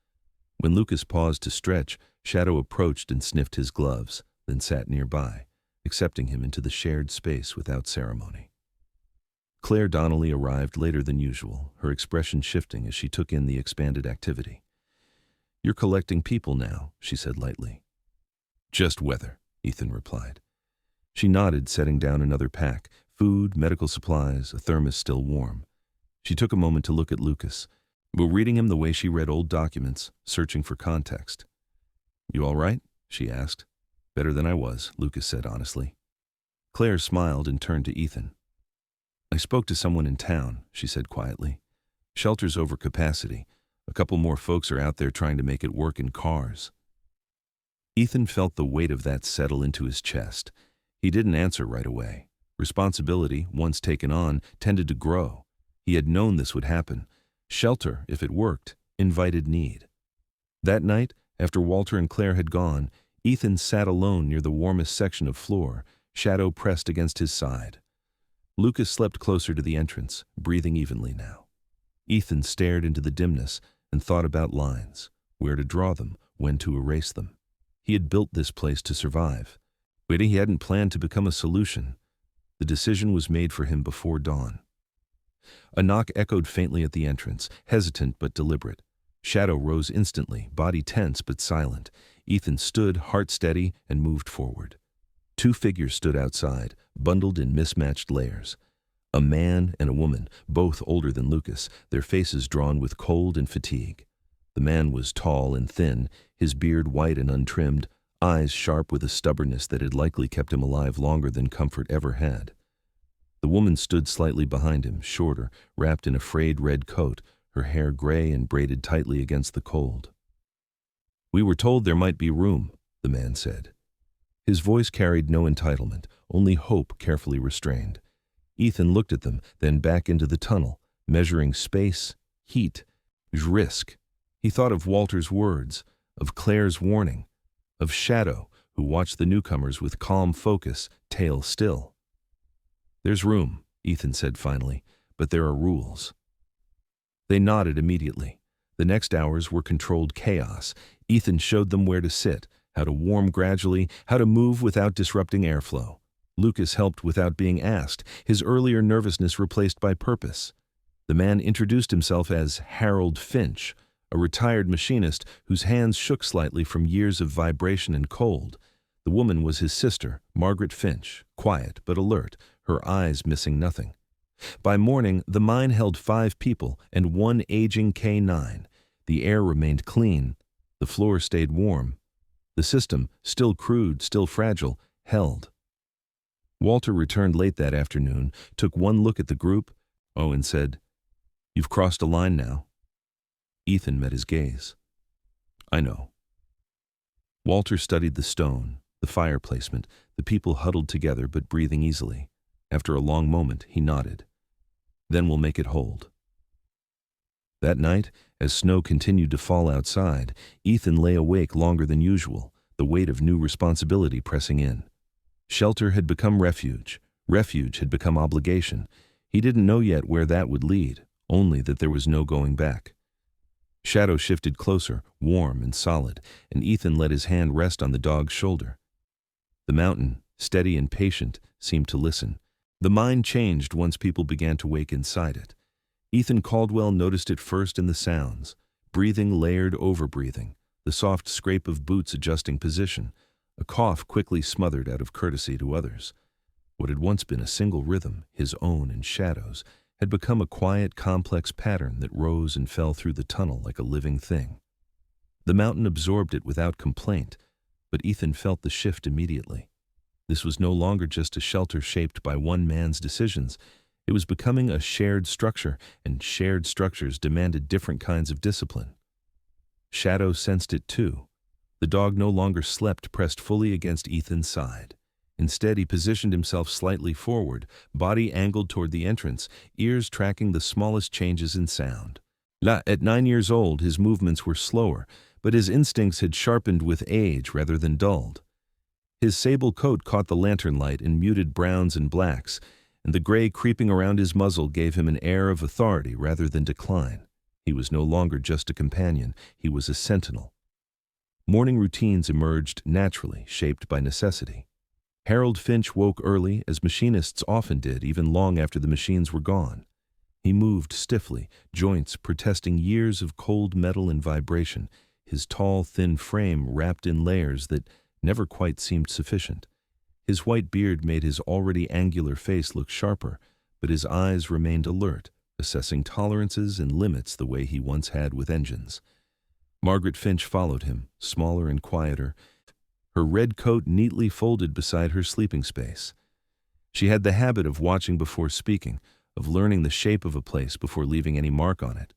When Lucas paused to stretch, Shadow approached and sniffed his gloves, then sat nearby, accepting him into the shared space without ceremony. Claire Donnelly arrived later than usual, her expression shifting as she took in the expanded activity. "You're collecting people now," she said lightly. "Just weather," Ethan replied. She nodded, setting down another pack, food, medical supplies, a thermos still warm. She took a moment to look at Lucas, but reading him the way she read old documents, searching for context. "You all right?" she asked. "Better than I was," Lucas said honestly. Claire smiled and turned to Ethan. "I spoke to someone in town," she said quietly. "Shelter's over capacity. A couple more folks are out there trying to make it work in cars." Ethan felt the weight of that settle into his chest. He didn't answer right away. Responsibility, once taken on, tended to grow. He had known this would happen. Shelter, if it worked, invited need. That night, after Walter and Claire had gone, Ethan sat alone near the warmest section of floor, Shadow pressed against his side. Lucas slept closer to the entrance, breathing evenly now. Ethan stared into the dimness and thought about lines, where to draw them, when to erase them. He had built this place to survive, but he hadn't planned to become a solution. The decision was made for him before dawn. A knock echoed faintly at the entrance, hesitant but deliberate. Shadow rose instantly, body tense but silent. Ethan stood, heart steady, and moved forward. Two figures stood outside, bundled in mismatched layers. A man and a woman, both older than Lucas, their faces drawn with cold and fatigue. The man was tall and thin, his beard white and untrimmed, eyes sharp with a stubbornness that had likely kept him alive longer than comfort ever had. The woman stood slightly behind him, shorter, wrapped in a frayed red coat, her hair gray and braided tightly against the cold. "We were told there might be room," the man said. His voice carried no entitlement, only hope carefully restrained. Ethan looked at them, then back into the tunnel, measuring space, heat, risk. He thought of Walter's words, of Claire's warning, of Shadow, who watched the newcomers with calm focus, tail still. "There's room," Ethan said finally, "but there are rules." They nodded immediately. The next hours were controlled chaos. Ethan showed them where to sit, how to warm gradually, how to move without disrupting airflow. Lucas helped without being asked, his earlier nervousness replaced by purpose. The man introduced himself as Harold Finch, a retired machinist whose hands shook slightly from years of vibration and cold. The woman was his sister, Margaret Finch, quiet but alert, her eyes missing nothing. By morning, the mine held 5 people and 1 aging K9. The air remained clean. The floor stayed warm. The system, still crude, still fragile, held. Walter returned late that afternoon, took one look at the group, and said, "You've crossed a line now." Ethan met his gaze. "I know." Walter studied the stone, the fire placement, the people huddled together but breathing easily. After a long moment, he nodded. "Then we'll make it hold." That night, as snow continued to fall outside, Ethan lay awake longer than usual, the weight of new responsibility pressing in. Shelter had become refuge. Refuge had become obligation. He didn't know yet where that would lead, only that there was no going back. Shadow shifted closer, warm and solid, and Ethan let his hand rest on the dog's shoulder. The mountain, steady and patient, seemed to listen. The mine changed once people began to wake inside it. Ethan Caldwell noticed it first in the sounds, breathing layered over breathing, the soft scrape of boots adjusting position, a cough quickly smothered out of courtesy to others. What had once been a single rhythm, his own and Shadow's, had become a quiet, complex pattern that rose and fell through the tunnel like a living thing. The mountain absorbed it without complaint, but Ethan felt the shift immediately. This was no longer just a shelter shaped by one man's decisions. It was becoming a shared structure, and shared structures demanded different kinds of discipline. Shadow sensed it too. The dog no longer slept pressed fully against Ethan's side. Instead, he positioned himself slightly forward, body angled toward the entrance, ears tracking the smallest changes in sound. At 9 years old, his movements were slower, but his instincts had sharpened with age rather than dulled. His sable coat caught the lantern light in muted browns and blacks, and the gray creeping around his muzzle gave him an air of authority rather than decline. He was no longer just a companion, he was a sentinel. Morning routines emerged naturally, shaped by necessity. Harold Finch woke early, as machinists often did, even long after the machines were gone. He moved stiffly, joints protesting years of cold metal and vibration, his tall, thin frame wrapped in layers that never quite seemed sufficient. His white beard made his already angular face look sharper, but his eyes remained alert, assessing tolerances and limits the way he once had with engines. Margaret Finch followed him, smaller and quieter, her red coat neatly folded beside her sleeping space. She had the habit of watching before speaking, of learning the shape of a place before leaving any mark on it.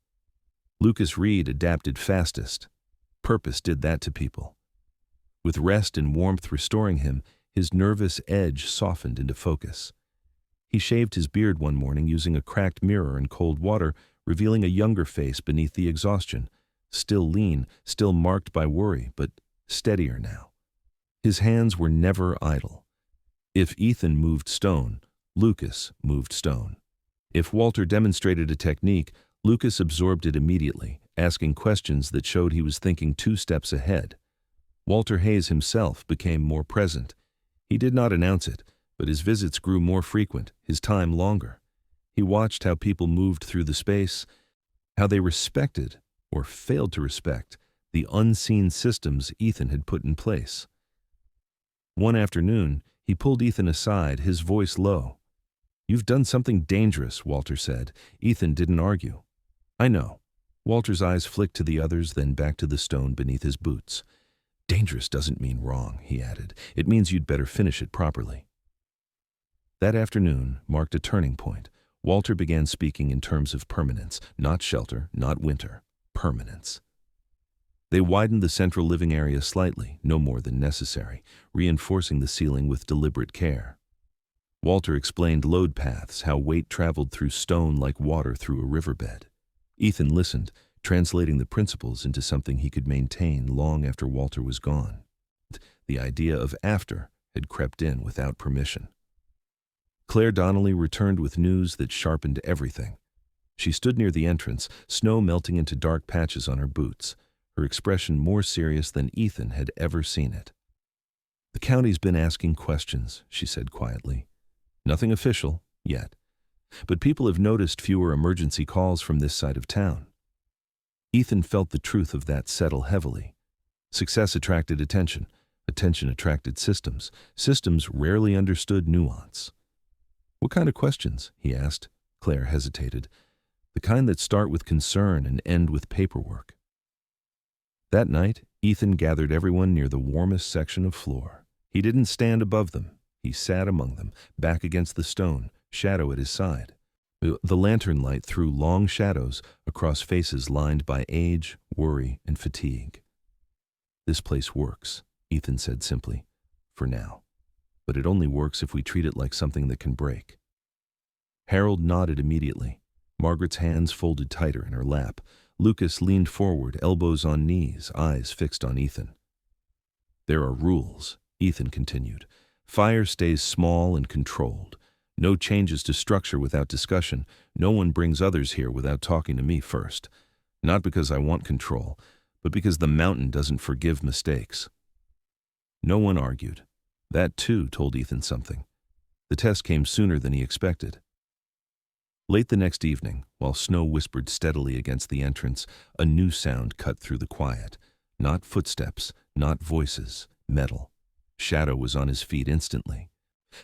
Lucas Reed adapted fastest. Purpose did that to people. With rest and warmth restoring him, his nervous edge softened into focus. He shaved his beard one morning using a cracked mirror in cold water, revealing a younger face beneath the exhaustion, still lean, still marked by worry, but steadier now. His hands were never idle. If Ethan moved stone, Lucas moved stone. If Walter demonstrated a technique, Lucas absorbed it immediately, asking questions that showed he was thinking 2 steps ahead. Walter Hayes himself became more present. He did not announce it, but his visits grew more frequent, his time longer. He watched how people moved through the space, how they respected, or failed to respect, the unseen systems Ethan had put in place. One afternoon, he pulled Ethan aside, his voice low. "You've done something dangerous," Walter said. Ethan didn't argue. "I know." Walter's eyes flicked to the others, then back to the stone beneath his boots. "Dangerous doesn't mean wrong," he added. "It means you'd better finish it properly." That afternoon marked a turning point. Walter began speaking in terms of permanence, not shelter, not winter, permanence. They widened the central living area slightly, no more than necessary, reinforcing the ceiling with deliberate care. Walter explained load paths, how weight traveled through stone like water through a riverbed. Ethan listened, translating the principles into something he could maintain long after Walter was gone. The idea of after had crept in without permission. Claire Donnelly returned with news that sharpened everything. She stood near the entrance, snow melting into dark patches on her boots, her expression more serious than Ethan had ever seen it. "The county's been asking questions," she said quietly. "Nothing official, yet. But people have noticed fewer emergency calls from this side of town." Ethan felt the truth of that settle heavily. Success attracted attention. Attention attracted systems. Systems rarely understood nuance. "What kind of questions?" he asked. Claire hesitated. "The kind that start with concern and end with paperwork." That night, Ethan gathered everyone near the warmest section of floor. He didn't stand above them. He sat among them, back against the stone, Shadow at his side. The lantern light threw long shadows across faces lined by age, worry, and fatigue. "This place works," Ethan said simply, "for now. But it only works if we treat it like something that can break." Harold nodded immediately. Margaret's hands folded tighter in her lap. Lucas leaned forward, elbows on knees, eyes fixed on Ethan. "There are rules," Ethan continued. "Fire stays small and controlled. No changes to structure without discussion. No one brings others here without talking to me first. Not because I want control, but because the mountain doesn't forgive mistakes." No one argued. That, too, told Ethan something. The test came sooner than he expected. Late the next evening, while snow whispered steadily against the entrance, a new sound cut through the quiet. Not footsteps, not voices, metal. Shadow was on his feet instantly.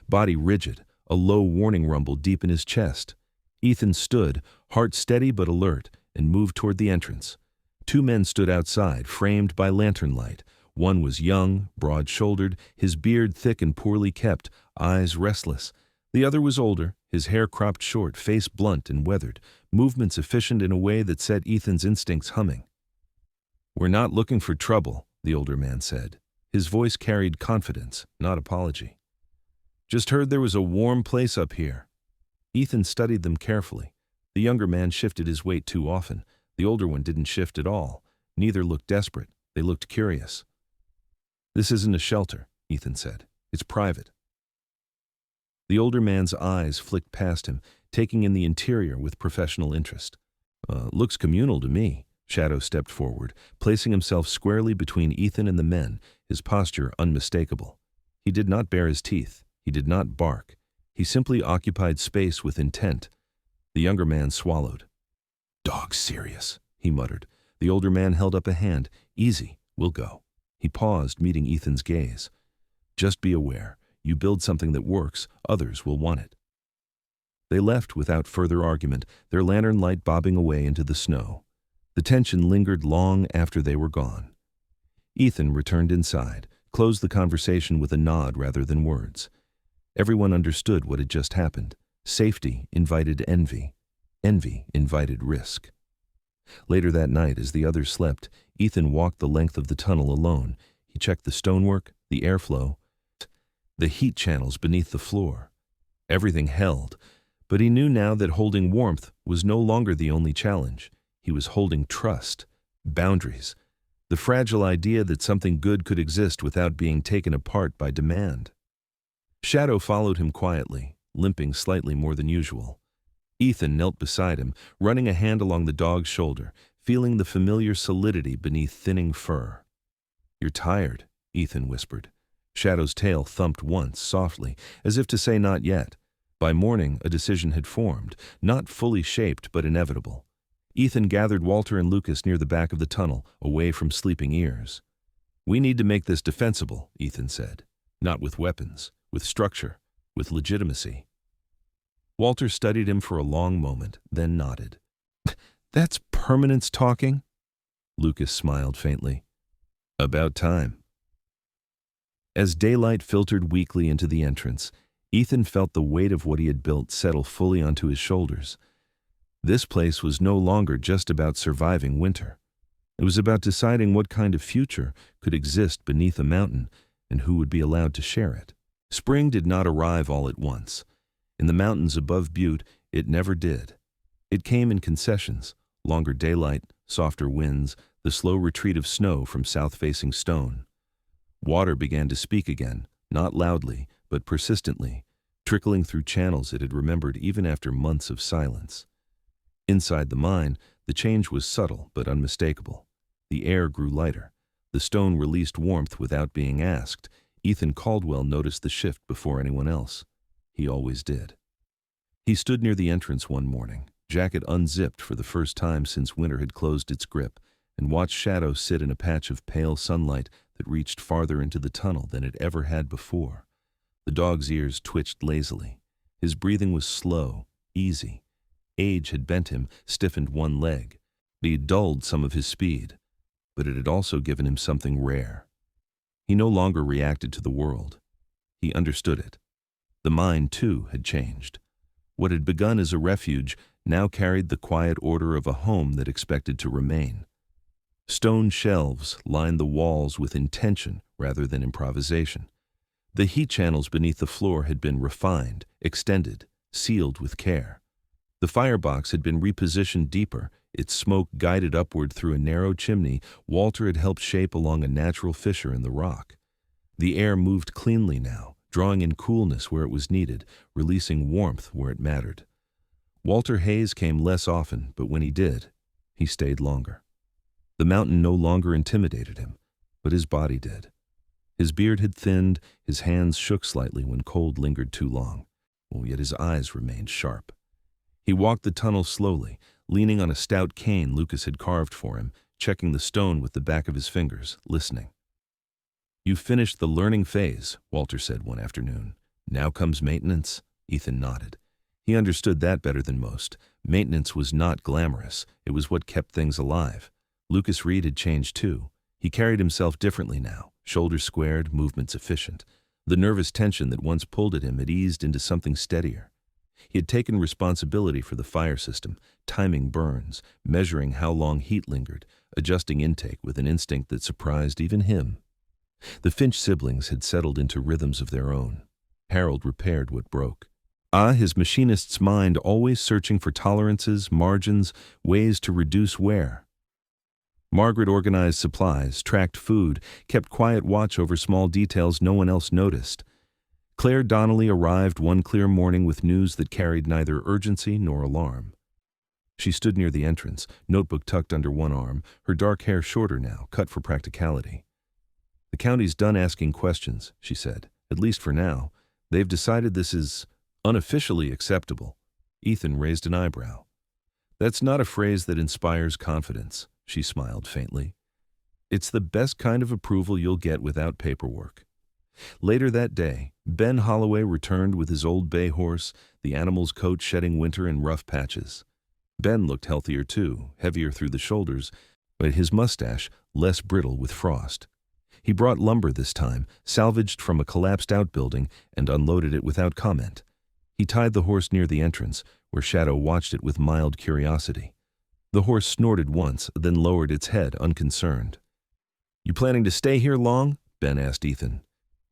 Body rigid, A low warning rumble deep in his chest. Ethan stood, heart steady but alert, and moved toward the entrance. Two men stood outside, framed by lantern light. One was young, broad-shouldered, his beard thick and poorly kept, eyes restless. The other was older, his hair cropped short, face blunt and weathered, movements efficient in a way that set Ethan's instincts humming. "We're not looking for trouble," the older man said. His voice carried confidence, not apology. "Just heard there was a warm place up here." Ethan studied them carefully. The younger man shifted his weight too often. The older one didn't shift at all. Neither looked desperate. They looked curious. "This isn't a shelter," Ethan said. "It's private." The older man's eyes flicked past him, taking in the interior with professional interest. Looks communal to me." Shadow stepped forward, placing himself squarely between Ethan and the men, his posture unmistakable. He did not bare his teeth. He did not bark. He simply occupied space with intent. The younger man swallowed. "Dog serious," he muttered. The older man held up a hand. "Easy, we'll go." He paused, meeting Ethan's gaze. "Just be aware. You build something that works, others will want it." They left without further argument, their lantern light bobbing away into the snow. The tension lingered long after they were gone. Ethan returned inside, closed the conversation with a nod rather than words. Everyone understood what had just happened. Safety invited envy. Envy invited risk. Later that night, as the others slept, Ethan walked the length of the tunnel alone. He checked the stonework, the airflow, the heat channels beneath the floor. Everything held, but he knew now that holding warmth was no longer the only challenge. He was holding trust, boundaries, the fragile idea that something good could exist without being taken apart by demand. Shadow followed him quietly, limping slightly more than usual. Ethan knelt beside him, running a hand along the dog's shoulder, feeling the familiar solidity beneath thinning fur. "You're tired," Ethan whispered. Shadow's tail thumped once, softly, as if to say not yet. By morning, a decision had formed, not fully shaped but inevitable. Ethan gathered Walter and Lucas near the back of the tunnel, away from sleeping ears. "We need to make this defensible," Ethan said. "Not with weapons, with structure, with legitimacy." Walter studied him for a long moment, then nodded. "That's permanence talking?" Lucas smiled faintly. "About time." As daylight filtered weakly into the entrance, Ethan felt the weight of what he had built settle fully onto his shoulders. This place was no longer just about surviving winter. It was about deciding what kind of future could exist beneath a mountain and who would be allowed to share it. Spring did not arrive all at once. In the mountains above Butte, it never did. It came in concessions: longer daylight, softer winds, the slow retreat of snow from south-facing stone. Water began to speak again, not loudly, but persistently, trickling through channels it had remembered even after months of silence. Inside the mine, the change was subtle but unmistakable. The air grew lighter. The stone released warmth without being asked. Ethan Caldwell noticed the shift before anyone else. He always did. He stood near the entrance one morning, jacket unzipped for the first time since winter had closed its grip, and watched Shadow sit in a patch of pale sunlight that reached farther into the tunnel than it ever had before. The dog's ears twitched lazily. His breathing was slow, easy. Age had bent him, stiffened one leg. He had dulled some of his speed, but it had also given him something rare. He no longer reacted to the world. He understood it. The mine, too, had changed. What had begun as a refuge now carried the quiet order of a home that expected to remain. Stone shelves lined the walls with intention rather than improvisation. The heat channels beneath the floor had been refined, extended, sealed with care. The firebox had been repositioned deeper, its smoke guided upward through a narrow chimney Walter had helped shape along a natural fissure in the rock. The air moved cleanly now, drawing in coolness where it was needed, releasing warmth where it mattered. Walter Hayes came less often, but when he did, he stayed longer. The mountain no longer intimidated him, but his body did. His beard had thinned, his hands shook slightly when cold lingered too long, yet his eyes remained sharp. He walked the tunnel slowly, leaning on a stout cane Lucas had carved for him, checking the stone with the back of his fingers, listening. "You've finished the learning phase," Walter said one afternoon. "Now comes maintenance. Ethan nodded. He understood that better than most. Maintenance was not glamorous. It was what kept things alive. Lucas Reed had changed too. He carried himself differently now, shoulders squared, movements efficient. The nervous tension that once pulled at him had eased into something steadier. He had taken responsibility for the fire system, timing burns, measuring how long heat lingered, adjusting intake with an instinct that surprised even him. The Finch siblings had settled into rhythms of their own. Harold repaired what broke. His machinist's mind always searching for tolerances, margins, ways to reduce wear. Margaret organized supplies, tracked food, kept quiet watch over small details no one else noticed. Claire Donnelly arrived one clear morning with news that carried neither urgency nor alarm. She stood near the entrance, notebook tucked under one arm, her dark hair shorter now, cut for practicality. "The county's done asking questions," she said, "at least for now. They've decided this is unofficially acceptable." Ethan raised an eyebrow. "That's not a phrase that inspires confidence," she smiled faintly. "It's the best kind of approval you'll get without paperwork." Later that day, Ben Holloway returned with his old bay horse, the animal's coat shedding winter in rough patches. Ben looked healthier too, heavier through the shoulders, but his mustache less brittle with frost. He brought lumber this time, salvaged from a collapsed outbuilding, and unloaded it without comment. He tied the horse near the entrance, where Shadow watched it with mild curiosity. The horse snorted once, then lowered its head, unconcerned. "You planning to stay here long?" Ben asked Ethan.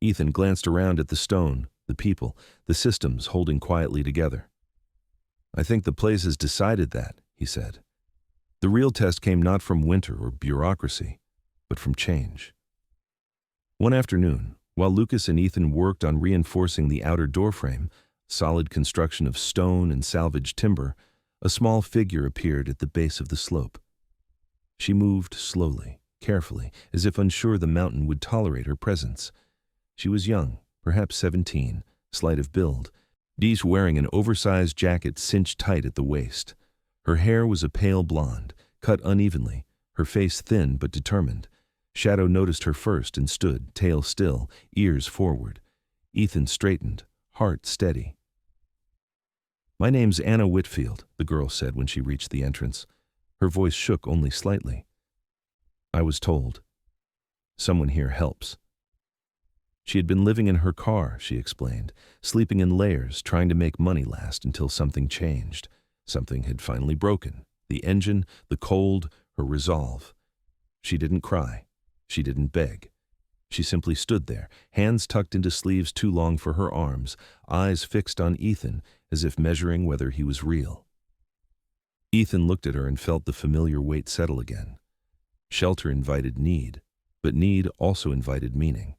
Ethan glanced around at the stone, the people, the systems holding quietly together. "I think the place has decided that," he said. "The real test came not from winter or bureaucracy, but from change." One afternoon, while Lucas and Ethan worked on reinforcing the outer doorframe, solid construction of stone and salvaged timber, a small figure appeared at the base of the slope. She moved slowly, carefully, as if unsure the mountain would tolerate her presence. She was young, perhaps 17, slight of build, wearing an oversized jacket cinched tight at the waist. Her hair was a pale blonde, cut unevenly, her face thin but determined. Shadow noticed her first and stood, tail still, ears forward. Ethan straightened, heart steady. "My name's Anna Whitfield," the girl said when she reached the entrance. Her voice shook only slightly. "I was told. Someone here helps." She had been living in her car, she explained, sleeping in layers, trying to make money last until something changed. Something had finally broken. The engine, the cold, her resolve. She didn't cry. She didn't beg. She simply stood there, hands tucked into sleeves too long for her arms, eyes fixed on Ethan as if measuring whether he was real. Ethan looked at her and felt the familiar weight settle again. Shelter invited need, but need also invited meaning.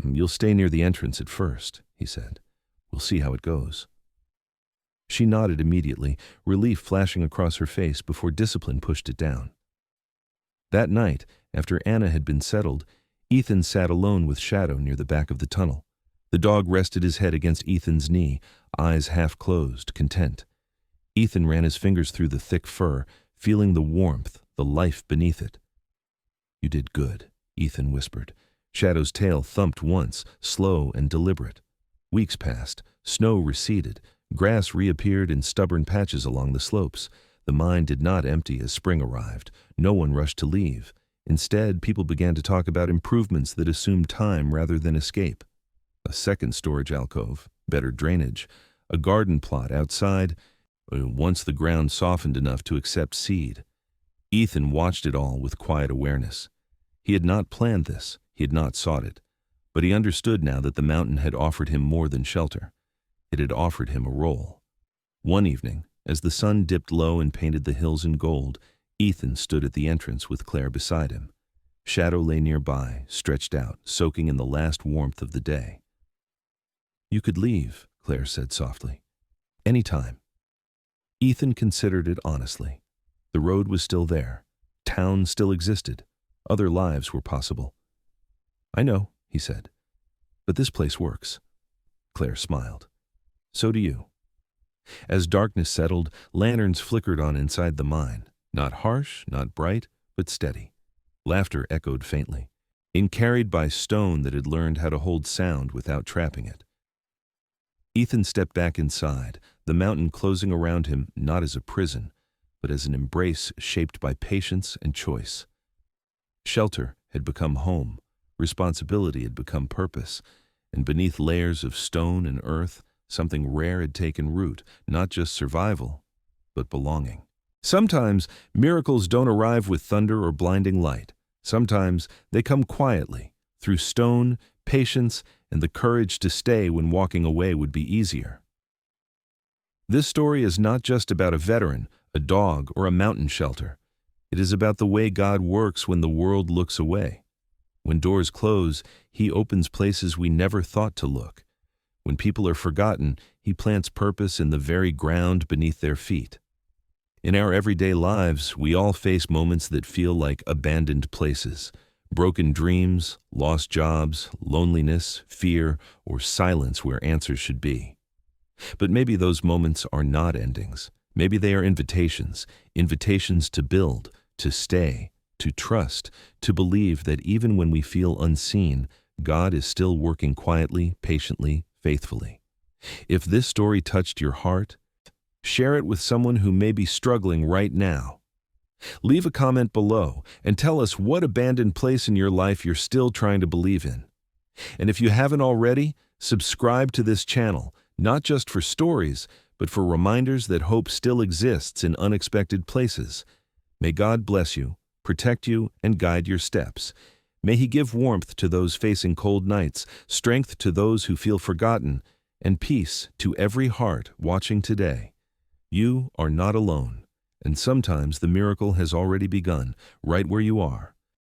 "You'll stay near the entrance at first," he said. "We'll see how it goes." She nodded immediately, relief flashing across her face before discipline pushed it down. That night, after Anna had been settled, Ethan sat alone with Shadow near the back of the tunnel. The dog rested his head against Ethan's knee, eyes half closed, content. Ethan ran his fingers through the thick fur, feeling the warmth, the life beneath it. "You did good," Ethan whispered. Shadow's tail thumped once, slow and deliberate. Weeks passed, snow receded, grass reappeared in stubborn patches along the slopes. The mine did not empty as spring arrived. No one rushed to leave. Instead, people began to talk about improvements that assumed time rather than escape. A second storage alcove, better drainage, a garden plot outside, once the ground softened enough to accept seed. Ethan watched it all with quiet awareness. He had not planned this. He had not sought it, but he understood now that the mountain had offered him more than shelter. It had offered him a role. One evening, as the sun dipped low and painted the hills in gold, Ethan stood at the entrance with Claire beside him. Shadow lay nearby, stretched out, soaking in the last warmth of the day. "You could leave," Claire said softly. "Any time." Ethan considered it honestly. The road was still there. Town still existed. Other lives were possible. "I know," he said, "but this place works." Claire smiled. "So do you." As darkness settled, lanterns flickered on inside the mine, not harsh, not bright, but steady. Laughter echoed faintly, carried by stone that had learned how to hold sound without trapping it. Ethan stepped back inside, the mountain closing around him not as a prison, but as an embrace shaped by patience and choice. Shelter had become home, responsibility had become purpose, and beneath layers of stone and earth, something rare had taken root, not just survival, but belonging. Sometimes miracles don't arrive with thunder or blinding light. Sometimes they come quietly, through stone, patience, and the courage to stay when walking away would be easier. This story is not just about a veteran, a dog, or a mountain shelter. It is about the way God works when the world looks away. When doors close, He opens places we never thought to look. When people are forgotten, He plants purpose in the very ground beneath their feet. In our everyday lives, we all face moments that feel like abandoned places. Broken dreams, lost jobs, loneliness, fear, or silence where answers should be. But maybe those moments are not endings. Maybe they are invitations, invitations to build, to stay, to trust, to believe that even when we feel unseen, God is still working quietly, patiently, faithfully. If this story touched your heart, share it with someone who may be struggling right now. Leave a comment below and tell us what abandoned place in your life you're still trying to believe in. And if you haven't already, subscribe to this channel, not just for stories, but for reminders that hope still exists in unexpected places. May God bless you, protect you, and guide your steps. May He give warmth to those facing cold nights, strength to those who feel forgotten, and peace to every heart watching today. You are not alone. And sometimes the miracle has already begun, right where you are.